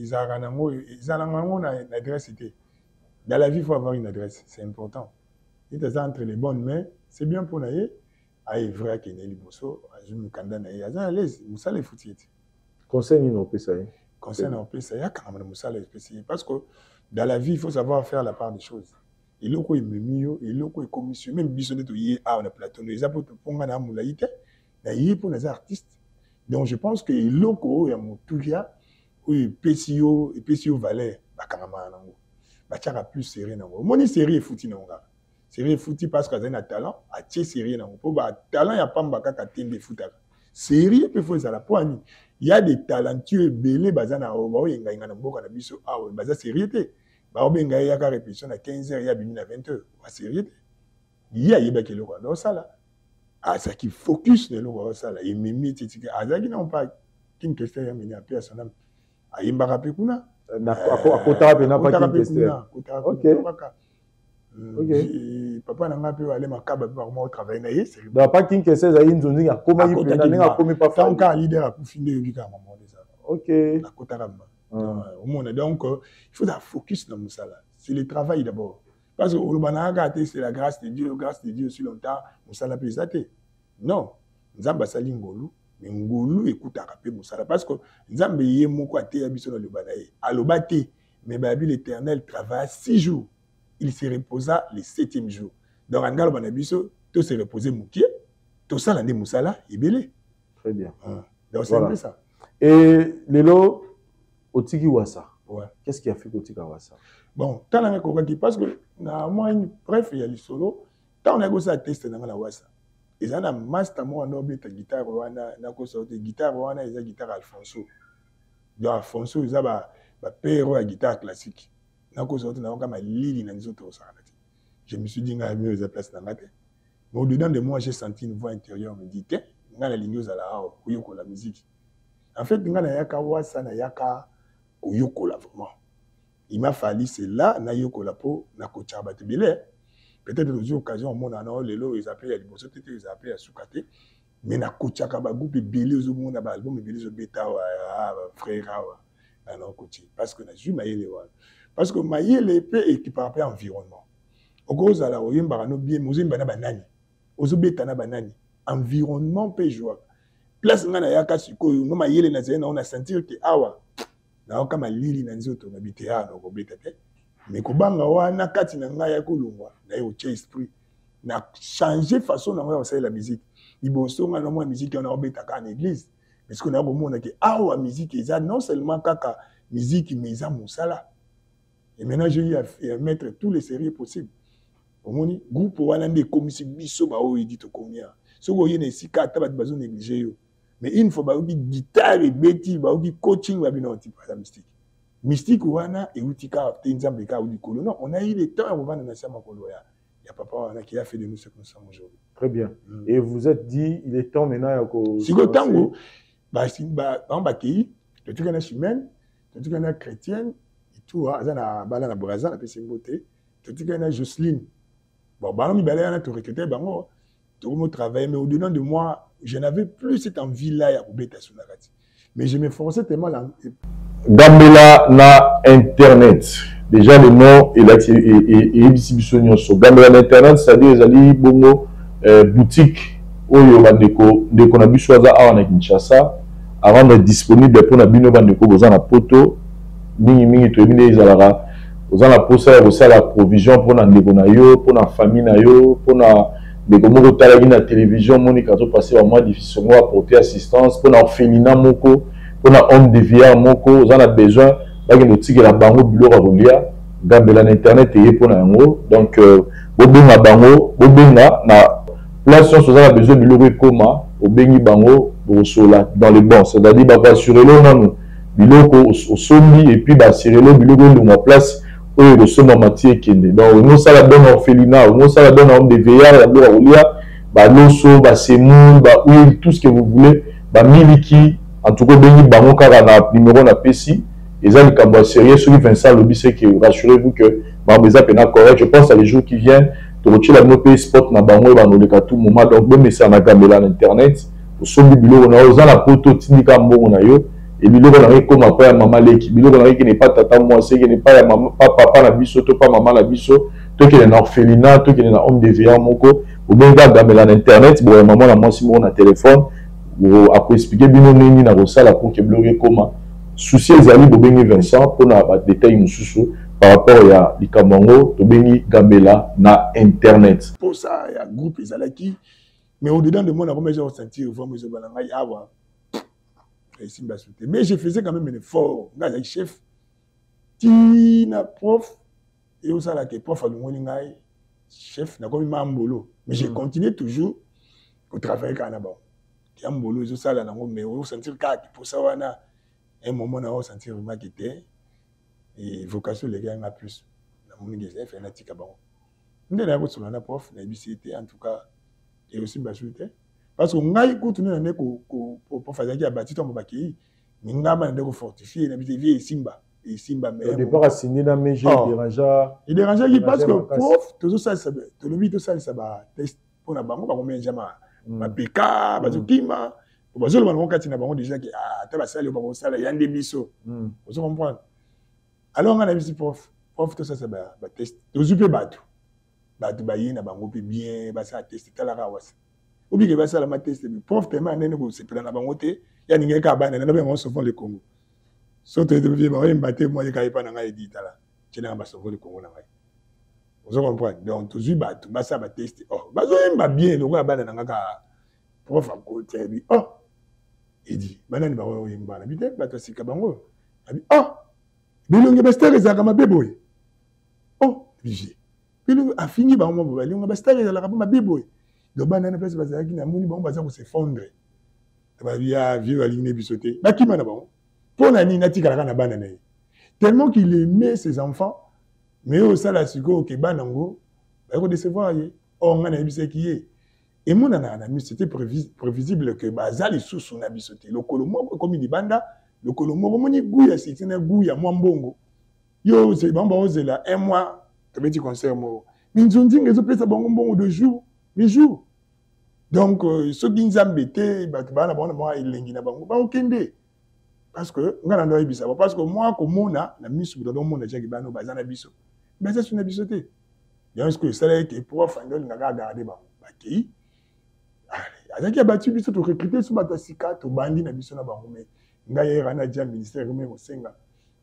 izaka nango izalanga ngo na adresse té dans la vie il faut avoir une adresse c'est important il est entre les bonnes mains c'est bien pour naie ay vrai que neli boso azumi kanda na ya à l'aise musala futiti conseil ni no pesa conseil na pesa ya kama musala spécial parce que dans la vie il faut savoir faire la part des choses et loko ememio et loko e commission même bisonné to yé a na plateau les apo to ponga na mulaïté na yé pour les artistes donc je pense que loko ya mutuya ou PCO valeur bakangama nango bachaka plus série nango moni série fouti nango série fouti parce que a talent a tie série nango po ba talent ya pamba kaka tende futaka série pe faut ça la poigne il y a des talentueux belé bazana o yenga na mboka na biso awe baza série té ba obenga ya ka répétition à 15h ya bimi na 20h wa série té il y a yeba keloko donc ça là ah ça qui focus de l'eau ça là et mimi titika azaki na pas kin question ya meni apia sonam ayimba rapé kuna na akota pe na pas kin question OK papa na ngape wale makaba pa moi travailler na yé c'est da pas kin question za inzonzi akoma yi pe na nga komi pas fa ka leader a kufinde yobika maman ça OK akota ramba au monde donc il faut da focus dans musala c'est le travail d'abord parce que le bananga c'est la grâce de Dieu sur longtemps musala pe zaté non nzamba sali ngolu mais ngolu écoutaka pe musala parce que nzambe yé moko até ya biso na le banaye alobate mais babi l'Éternel travaille 6 jours il se reposa le 7e jour donc angalo bana biso to se reposer mukie to sala ndé musala ebele très bien donc c'est un peu ça et lelo otiki wasa ouais qu'est-ce qui a fait otika wasa bon talanga kokaki parce que na moi bref il y a le solo tant on a go ça tester na wasa ils ont un master moi no beta guitare wana na ko sortir guitare wana ils ont guitare Alfonso donc Alfonso ils a ba père à guitare classique na ko sortir na kama lili na nzoto ça je me suis dit nga mieux à place na ngate mais au dedans de moi j'ai senti une voix intérieure me dit que nga la ligne za la kuyoko la musique en fait nga na yaka wasa na yaka kuyoko la vraiment il m'a fallu c'est là na yoko la po na ko tchaba tebele peut-être aux occasions mon ana lelo ils appellent à liboso tete ils appellent à sukate mais na ko tchaka ba groupe belé aux mon ba album belé zo beta frère non coach parce que na ju maïle wa Parce que mayele peut équiper environnement. Au cause à la oyemba no bien mozimba na banani. Ozobeta na banani. Environnement peut jouer. Place ngana yaka sikoyo no mayele na zena on a sentir que awa na kama lili na nzoto na bitea no kobeta te. Mais kobanga wana kati na ngaya kulungwa na yo esprit na changer façon na ngaya osala la musique. Iboso ngana mo musique on a obeta ka en église. Parce qu'on a besoin que awa musique eza non seulement kaka musique mais eza musala. Et maintenant j'ai eu à mettre tous les sérieux possibles. Au moni groupe wana ndé komisi biso ba o edito combien. Ce que yene sika ta ba besoin négliger yo. Mais une fois ba guitare et beti ba coaching ba bino type la mystique. Mystique wana et utika tenzambe ka ou dikolo. Non, on a eu le temps on va na sama kolo ya. Il y a papa wana qui a fait de nous ce que nous sommes aujourd'hui. Très bien. Et vous êtes dit il est temps maintenant que si le tango ba en baki, le truc na humaine, le truc na chrétienne et tout azana bala na braza na pesi beauté, le truc na Jocelyne. Bon, bah, on a tout recruté, tout le travail, mais au-dedans de moi, je n'avais plus cette envie-là pour bêter sur la radio. Mais je m'efforçais tellement. Gambela na Internet. Déjà, le nom est distribution sur Gambela na Internet, c'est-à-dire les alliés bongo boutique où il y a des choisis à Kinshasa, avant d'être disponible pour la bino bandeko, vous en a poto, mini to ebine izalara. Vous avez la possibilité de la provision pour la famille, pour la télévision, pour passer un mois difficile, pour apporter assistance, pour l'orphelinat, pour l'homme de vie, vous avez besoin de la banque bureau à Rolia, Gambela Internet et pour l'ango. Donc, Bobinga Bango, Bobinga, na place où vous avez besoin de l'euro coma, au Bengi Bango, dans les bons. C'est-à-dire, bah, assurer l'eau, biloko au sombi, et puis, assurer l'eau, biloko, en place. Oui, le sommet matière qui est donc nous ça la donne orphelinat, nous ça la donne homme de veillard, la boire au lia, bah l'osso, bah semoun, bah huile, tout ce que vous voulez, bah miliki, en tout cas béni bah mon car na numéro na PC, et ça le cabo sérieux, celui Vincent Lobby c'est que rassurez-vous que bah mes appels na correct, je pense à les jours qui viennent, de retirer la nos spot na bango bah nous le tout moment donc bon mais ça na Gambela internet, au sommet bilo on a osé la poto tindika mbongo na yo. Et puis, comme après maman l'équipe, qui n'est pas tata moi, c'est qui n'est pas papa la biso, pas maman la biso, toi qui est un orphelinat, toi qui est un homme de vie, mon co, ou bien Gambela l'internet, bon maman la moi si mon téléphone, ou après expliquer bien nini na rosala pour que bloquer comment souci les amis de Bengi Vincent pour na détail mususu par rapport à l'Ikamongo, de Bengi Gambela na internet. Pour ça, il y a un groupe Izalaki, mais au-dedans de moi, on a pas ressentir, on va avoir. Mais je faisais quand même un effort. Je suis chef, tina prof, et aussi là que prof a demandé chef, n'a comme Mambolo. Mais j'ai continué toujours à travailler quand même. Mambolo, je suis là, mais on sentir que pour ça, on a un moment on sentir vraiment qu'il était et vocation les gars en plus. Dans mon église, fait un tika bon. On est là pour la prof, la BCT en tout cas, et aussi Bachouté. Parce que ngai écoute nous pour faire des bâti ton baki ngama ndeko fortifier na vie simba et simba mais au départ signé dans mes jeux il dérangeait parce que prof tout ça tout le tout ça va test pour na bango ba combien jama ba PK ba zokima ba zolo bango kati na bango déjà que ta ba sala ba sala yande biso vous comprenez alors on a vu prof tout ça va test tout zupe batu ba yina bango bien ba ça test tala rawasa obi ke basala ma test prof tellement nene ko sepela na bango te ya ninge ka bana na bango souvent le Congo so te vie ba mbaté moi ka ipa na ngai edita la tena ba souvent le Congo na ngai vous comprenez donc toujours ba tout basa ba test oh bazo mba bien le ko bana na ngaka prof a côté bi oh edi bana ni ba o yimba na bité ba to sika bango abi oh bilonge ba star za kama beboy oh vigi bilonge a fini ba mo ba bilonge ba star za la kama beboy. Donc, dans la place, il y a un monde qui va s'effondrer. Il y a un vieux aligné bisoté. Pour la Ninati Karakanabana. Tellement qu'il aimait ses enfants, mais au Salasugo, qui est banango, il va décevoir. On a un bisé qui est. Et mon ami, c'était prévisible que Bazal est sous son abisoté. Le Colomo, comme il dit Banda, le Colomo, comme il gouille, c'est un gouille à Mwambongo. Yo, c'est Bamba là, un mois, tu veux dire concert, moi. Mais ils ont dit que les autres, ça bon de jour, les jours. Donc, ceux qui nous embêtent, ils ont dit que parce que parce que moi comme on a la mise dans monde déjà qui bano bazana biso mais c'est une bisoté il y a ce que ça que pour fandol n'a garder ba qui azaki battu biso to recruter sur batasika to bandi na biso na bango mais ngai rana dia ministère mais osenga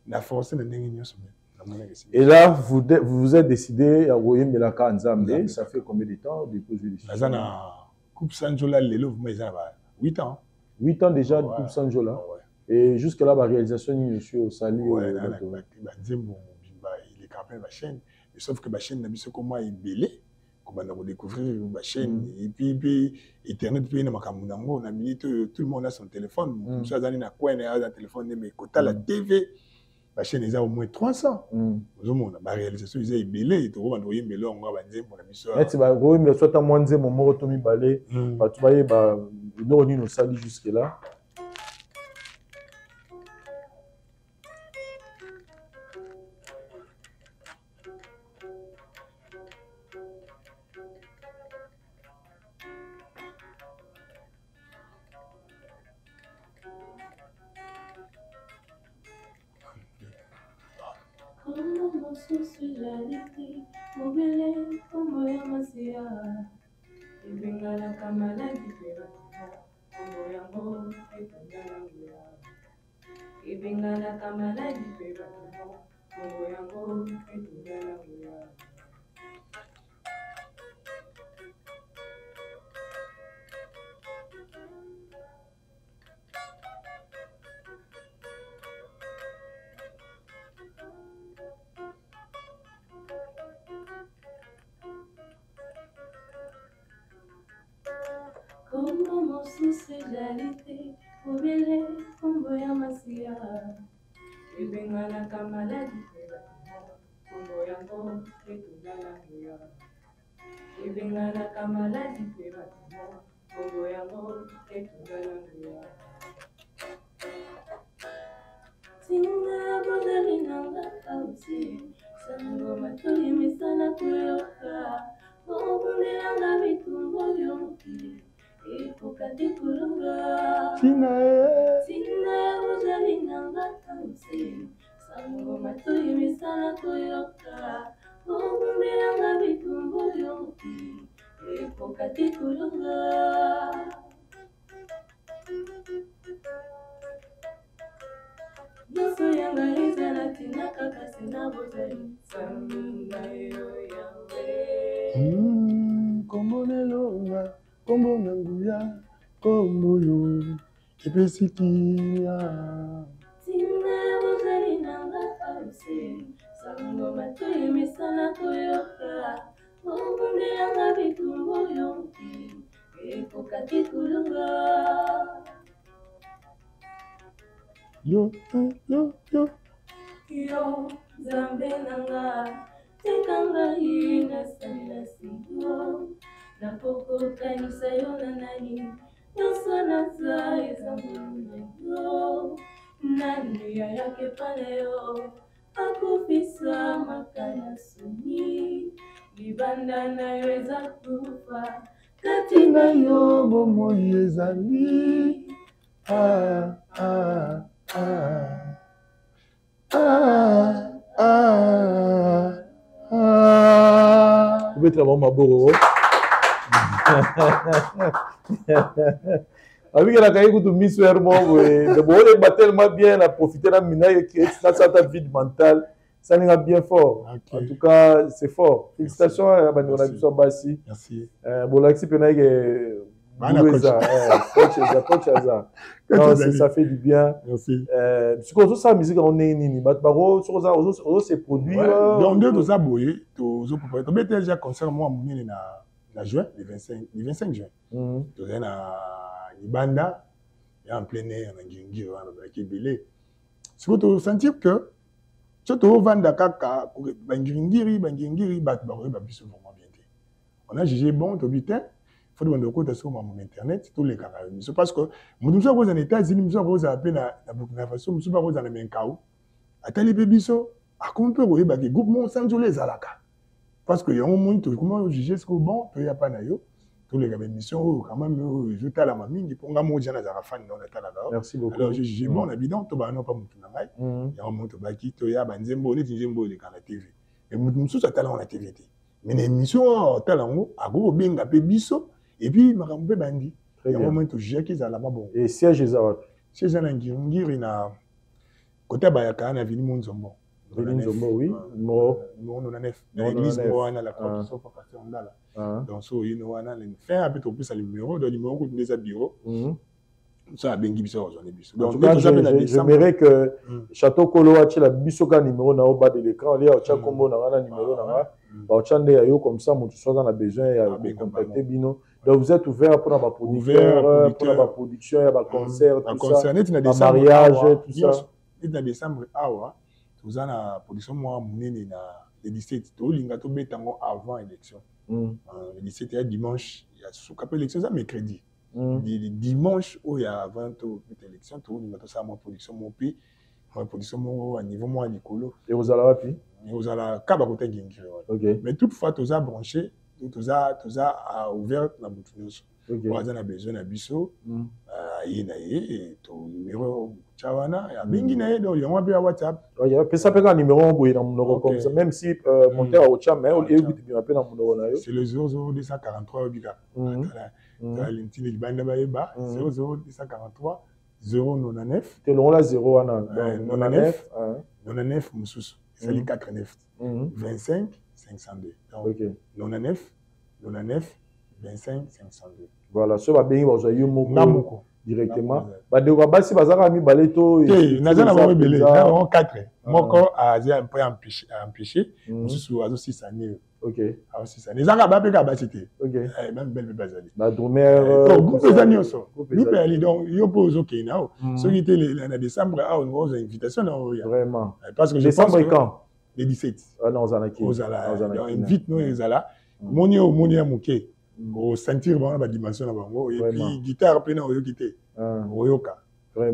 na force na ndenge nyoso. Et là, vous vous êtes décidé à envoyer Melaka Nzambe. Ça fait combien de temps depuis que vous avez Coupe Sanjola, vous avez 8 ans. 8 ans déjà de Coupe Sanjola. Et jusque-là, la réalisation, je suis au Sali. Il est capé la chaîne. Sauf que la chaîne n'a pas comment il est belé. Comme on a découvert la chaîne. Et puis, Internet, on a mis tout le monde a son téléphone. Nous sommes dans un téléphone, mais quand la TV. La chaîne est au moins 300. La réalisation est belée. Tu vois, on a belé, on va dire pour la mission. Tu vas voir, mais soit à moins de mon mot, tu vas balé. Tu vas y aller, nous on est au Sali jusque-là. Yo, Zambe nanga, tekanga ina sana siyo, na koko kanisa yo na nani, yoso na zai zambu yo, nani ya yake pale yo, akufisa makana suni, libanda na yo eza kufa, katina yo bomo yezali, Vous pouvez travailler ma beau. Avec la cahier que tu mises sur moi, de bon les tellement bien, à profiter de la minaille qui ça ta vie mentale, ça n'est pas bien fort. En tout cas, c'est fort. Félicitations à Bandora Bissau Bassi. Merci. Bon l'axi penai que coach Aza. Non, ça fait du bien. Merci. Ce qu'on ça musique on est nini, batbaro, on se produit. Donc deux ça boyer, tous au propriétaire. Mais déjà concert moi mon na juin, le 25 juin. Tu es na Ibanda, et en plein air, en Ngingiri, en Kibélé. Ce que tu sentir que tu te vends kaka, Ngingiri, batbaro, babiso vraiment bien. On a jugé bon, tu butin. Il faut demander au côté sur mon internet, tous les canaux. C'est parce que nous sommes aux États-Unis, nous sommes aux appels à Burkina Faso, nous sommes aux Amenkao. À Talibiso, à quoi on peut voir que groupe Monsanto les Alaka. Parce qu'il y a un moment, comment juger ce que bon, il n'y a pas d'ailleurs. tous les émissions quand même je tala ma mingi pour nga mo jana za fan dans la tala. Merci beaucoup. Alors j'ai bon évident to ba non pas mutu na ngai ya mo to ba ki to ya ba nzembo ni nzembo de la TV et mutu ça tala na TV mais l'émission tala ngo ago benga pe biso et puis makambo bandi ya moment to jeki za la bon et siège ezawat siège na ngiri na côté bayaka na vini monzombo Nzombo, oui. Numéro 99. L'église, on a la porte, sauf à partir de là. Donc, on a fait un peu plus à numéro, le numéro que nous avons bureau. Ça a bien guidé ça aujourd'hui. Donc, j'aimerais que Château Kolo a la bisoka numéro na au bas de l'écran. Il y a un combo na numéro na. Comme ça, mon soit dans a besoin de contacter Bino. Donc, vous êtes ouvert pour la producteur, pour la production, il y a un concert, tout ça. Un mariage, tout ça. En décembre, nous avons la production le 17. Nous avons avant l'élection. Le 17 est dimanche. Il y a ce qu'on appelle l'élection, c'est mercredi. Dimanche, où il y a avant l'élection, nous avons la production mon pays. La production à niveau moins écolo. Et vous allez rapide. Vous allez cabaroter Guinguer. Mais toutefois, nous avons branché, nous avons ouvert la boutique. Nous avons besoin d'un biseau. Et ton numéro Chawana, il y a Bingi Nae, donc il y a un WhatsApp. Il y a ça peut être un numéro comme ça, même si mon terre au chat, mais il y a un numéro. C'est le 00243 Obiga. L'intime du Bandaba 00243 099. C'est le 0 99 99 Moussous. C'est les 49 25 502. Donc 99 99 25 502. Voilà, ce va bien, vous avez un directement. De Wabasi Bazara mi baleto. Naza na ba belé, na 4. Moko a un peu empêché. Mususu azo 6 années. OK. A 6 années. Zanga ba pe ka ba cité. OK. Même belle bazali. La dromère groupe ezani oso. Groupe ali donc yo pozo kena. Ce qui était le décembre on nous invitation vraiment. Parce que je pense décembre quand le 17. Ah non, Zanaki. On invite nous ezala. Moni moké. Au sentir vraiment la dimension là et puis guitare pe na oyo kité oyoka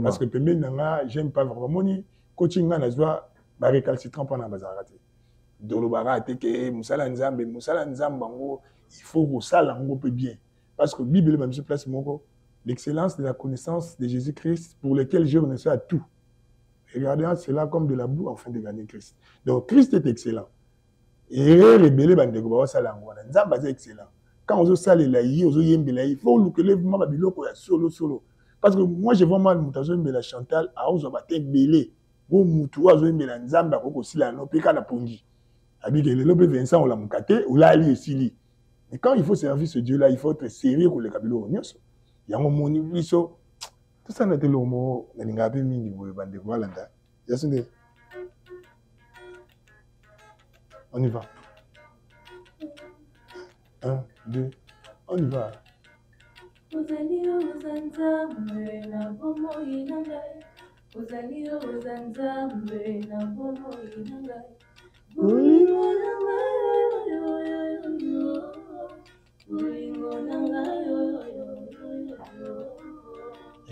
parce que pembe nanga j'aime pas vraiment moni coaching na joie ba récalcitrant pendant bazarate dolo barate ke musala nzambe ngo il faut que ça ngo peut bien parce que bible même sur place moko l'excellence de la connaissance de Jésus-Christ pour lequel je renonce à tout. Regardez cela comme de la boue afin de gagner Christ. Donc Christ est excellent et rebelle bande ko ba sala ngo nzambe est excellent. Quand on sale la yi, on il faut que lève ma biloko ya solo. Parce que moi j'ai vraiment mutazo mbela Chantal a ozo baté belé. Bo mutu azo mbela nzamba ko sila no peka na pongi. Abi que le lobe Vincent on la mukate ou la ali esili. Mais quand il faut servir ce Dieu là, il faut être sérieux pour le kabilo nyonso. Yango moni biso. Tout ça na telo mo na linga pe mingi boye bande ko landa. Yasunde. On y va. 1, 2, on y va. Une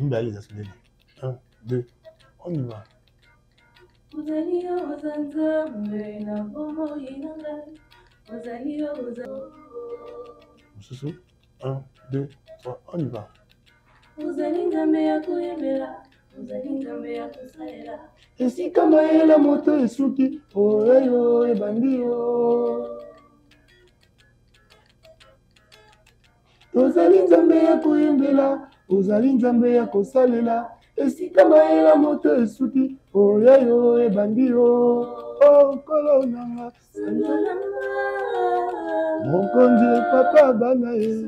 belle idée. 1, 2, on y va. Moussou, 1, 2, 3, on y va. Et si comme la moto est souki, oh et bandio. Ozali nzambe ya koyembela, ozali nzambe ya kosalela. Et si comme la moto est souki, oh et bandio. Oh kolonanga. Mon condier papa banae.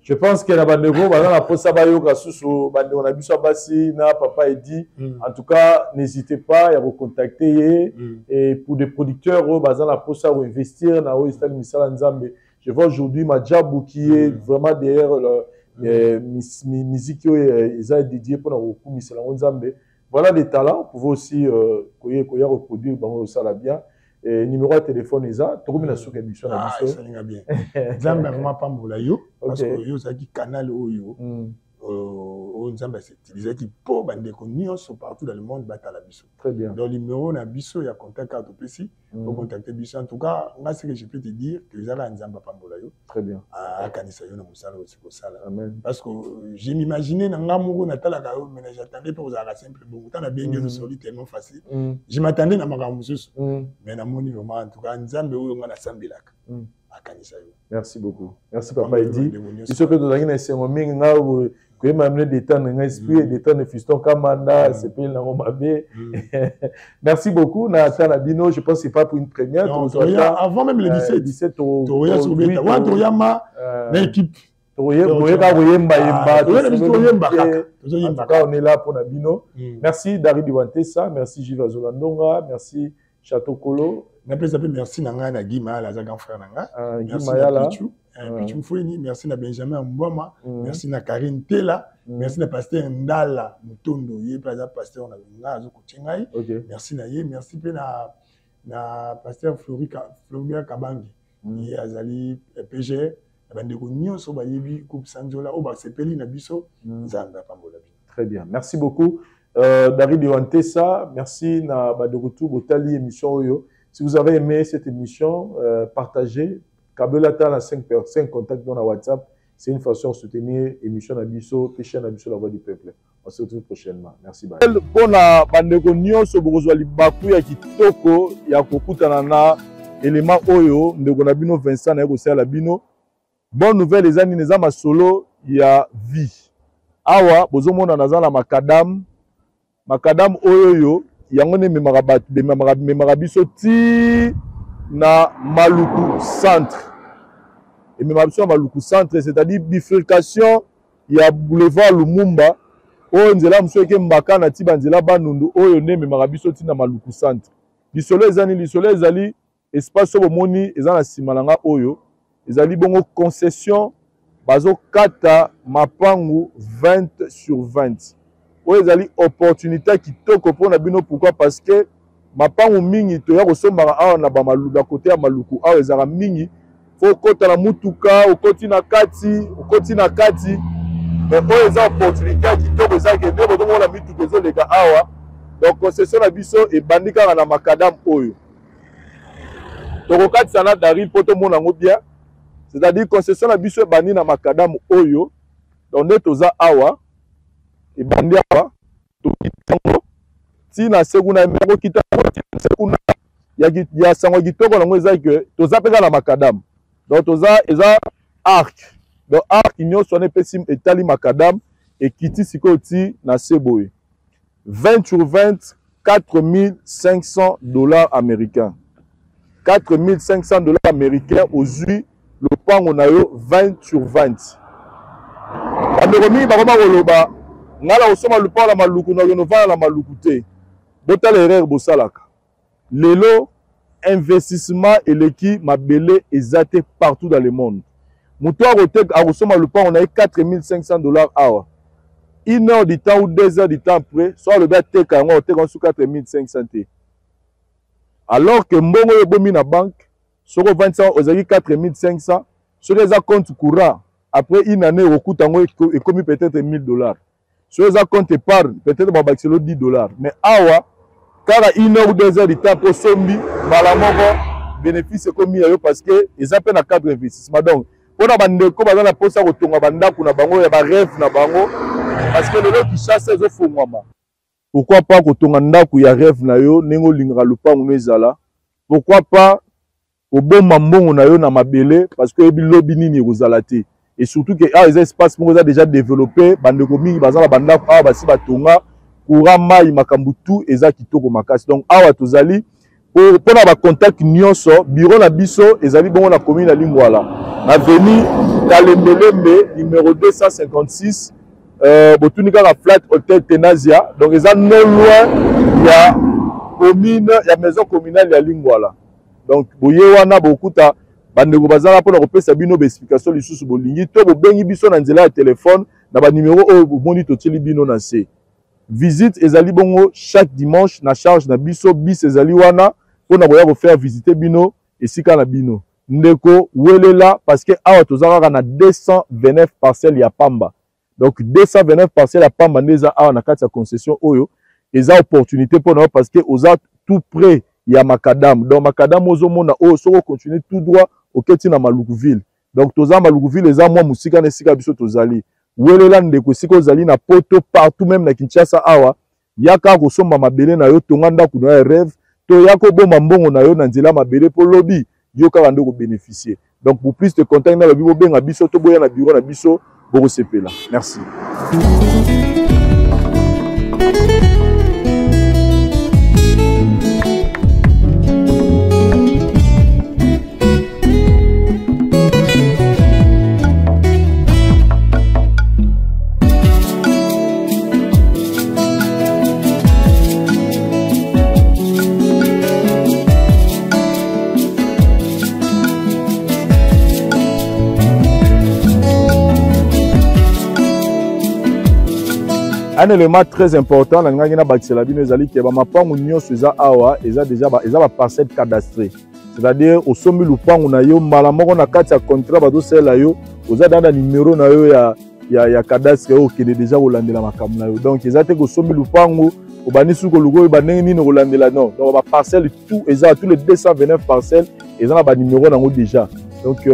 Je pense que la bande la posa bayoka susu bande on a bu ça basi na papa et dit en tout cas n'hésitez pas à recontacter et pour des producteurs bazan la posa ou investir na o istal misala nzambe. Je vois aujourd'hui Madjabou qui est vraiment derrière le musique qui est dédié pour la misala nzambe. Voilà des talents, vous pouvez aussi reproduire ça là bien. Numéro de téléphone est ça, tout le monde a sur l'émission. Ah, ça l'est bien. Zamba vraiment pas mboula yo parce que yo ça qui canal oyo Nzamba s'est utilisé qui pour bandeko nyonso partout dans le monde batala biso. Très bien. Dans le numéro na biso ya contact carte PC pour contacter biso. En tout cas, moi ce que je peux te dire que Zala Nzamba pambola yo. Très bien. À kanisa yo na musala aussi ko sala. Amen. Parce que je m'imaginais na ngamuro na tala ka yo mais j'attendais pour Zala simple bon tant na bien yo soli tellement facile. Je m'attendais na makambo mususu. Mais na moni vraiment en tout cas Nzamba yo ngana sambilaka. Merci beaucoup. Merci Papa Edi. Il se que nous avons un séminaire nga que m'amener des temps nga esprit des temps de fiston Kamanda c'est pas la Romabe. Merci beaucoup Nathan Bino, je pense que c'est pas pour une première. Avant même le 17 Toya sur Beta. Wa Toya ma l'équipe Toya on est là pour Nabino. Merci Dari Diwantesa, merci Gilles Zolandonga, merci Château Kolo. Merci Nanga Guima, la grand frère Nanga. Merci na Pichou Fouini, merci na Benjamin Mboma, merci na Karine Tela, merci na Pasteur Ndala Mutondo, yé pasteur na Ngazo Kuchengai. Merci na yé, merci pe na Pasteur Floribert Kabangi. Yé azali PG, bandeko nyonso ba yebi coupe Sanjola o ba sepeli na biso Nzamba pambola. Très bien. Merci beaucoup. David Iwantesa, merci na Badogotou Botali émission Oyo. Si vous avez aimé cette émission, partagez. Kabelata na 5 contacts dans la WhatsApp. C'est une façon de soutenir l'émission Nabiso, chaîne Nabiso La Voix du Peuple. On se retrouve prochainement. Merci. Bye. Bon, bandeko nyonso bokozwa libaku ya kitoko ya kokutana na élément Oyo, ndeko na bino Vincent na yeko sala bino. Bonne nouvelle les amis, neza masolo ya vie. Awa bozomona naza na makadam Oyo yango ne memaka biso ti na Maluku centre et memaka biso na Maluku centre, c'est-à-dire bifurcation ya boulevard Lumumba oyo nzela mosusu eke mbaka na ti banzela Bandundu oyo ne memaka biso ti na Maluku centre. Lisolo ezali espace oyo bomoni eza na nsima na nga oyo ezali bongo concession bazokata mapangu 20 sur 20. Oyo ezali opportunité kitoko mpona bino. Pourquoi? Parce que mapangu mingi toya kosombaka awa na bamaluku côté ya Maluku awa ezaka mingi fo okota na mutuka okoti na kati mais oyo eza opportunité kitoko eza ke nde bozomona mituka ezoleka awa. Donc concession na biso ebandi kaka na makadam oyo tokokatisa na Dari mpo tomona yango bien. C'est-à-dire concession na biso ebandi na makadam oyo donc nde toza awa ebandi awa tokitango tina sekuna meko kitango sekuna ya sango kitoko nango eza ke toza peka na makadam donc toza eza arc donc arc nyonso na epesi etali makadam ekiti sikoyo ti na seboye 20 sur 20 $4,500 américains. 4,500 $ américains ozwi lopango na yo 20 sur 20. Bandeko mingi bakoma koloba ngala osoma lopango na Maluku na yo novana na Maluku te. Botala erreur bosalaka. Lelo investissement eleki mabele ezate partout dans le monde. Muto akosoma lopango na ye 4,500 $ awa. 1 heure du temps ou 2 heures du temps après, soit le bête teka yango oteka sous 4,500 te. Alors que mbongo yo bomi na banque, soko 25 ozaki 4,500, sur les compte courant, après une année okutango ekomi peut-être $1,000. Sur les compte épargne, peut-être babakiselo $10. Mais awa kara 1 heure ou 2 heures du temps pour sombi balamoko bénéfice ekomi yo parce que ils appellent na cadre investissement. Donc pour na bandeko baza na posa kotonga bandaku na bango ya ba rêve na bango. Parce que le lot qui chasse les ofongwama. Pourquoi pas kotonga ndaku ya rêve na yo nengo lingaka lupango mezala? Pourquoi pas koboma mbongo na yo na mabele parce que bilobi nini kozala te? Et surtout que les espaces sont déjà développés, bandeko mingi bazala bandaku awa basi batonga courant mai makambu tout eza kitoko makasi. Donc awa tozali pour na ba contact nyonso bureau na biso ezali bongo na commune ya Lingwala. Avenue Kalembelembe numéro 256. Botunika la flat hotel Tenazia, donc ils sont non loin ya commune ya maison communale ya Lingwala. Donc boye wana bokuta bandeko bazala pona kopesa bino be explication lisusu bolingi to bobengi biso na nzela ya téléphone na ba numéro oyo bomoni toteli bino na se. Visite ezali bongo chaque dimanche na charge na biso bis ezali wana pona boya ko faire visiter bino esika na bino. Ndeko welela parce que awa tozaka na 229 parcelles ya pamba. Donc 229 parcelles à Pambandeza a na kati ya concession oyo eza opportunité pour nous parce que oza tout près ya Makadam. Donc Makadam ozomona o soko continuer tout droit au keti na Malukuville. Donc toza Malukuville eza mwa musika na sika biso tozali. Welela ndeko sika ozali na poto partout même na Kinshasa awa yaka ko somba mabele na yo tonganda kuna ya rêve to yako bomba mbongo na yo na nzela mabele po lobby yo ka bande ko bénéficier. Donc pour plus de contacts na bibo benga biso to boya na bureau na biso boko sepela. Merci. Un élément très important, la ngana bakisela bino ezali ke ba mapangu nyonso eza awa eza déjà ba parcelle cadastrée. C'est-à-dire au sombi lupangu na yo mbala moko na kati ya contrat ba dosela yo oza dans numéro na yo ya cadastre o kende déjà kolandela makambo na yo. Donc ezate ko sombi lupangu obanisu ko lugo ba ndenge nini kolandela non. Donc ba parcelle tout eza tous les 229 parcelles eza na ba numéro nango déjà. Donc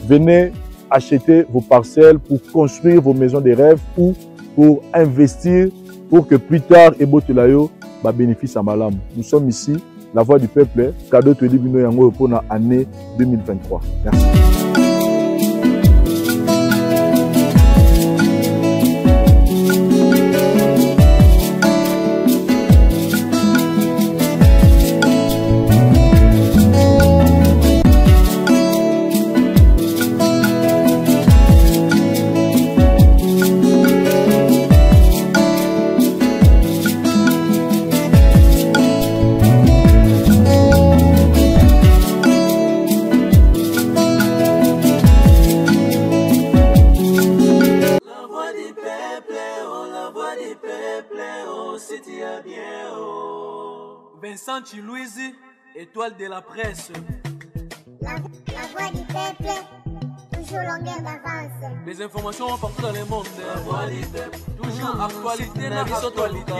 venez acheter vos parcelles pour construire vos maisons de rêve ou pour investir, pour que plus tard, Ebotelayo va bénéficier à Malam. Nous sommes ici, la voix du peuple, cadeau de l'Ibino Yango pour l'année 2023. Merci. Vincent Chilouise, étoile de la presse. La voix du peuple, toujours longueur d'avance. Les informations partout dans le monde. La voix du peuple, toujours actualité, actualité.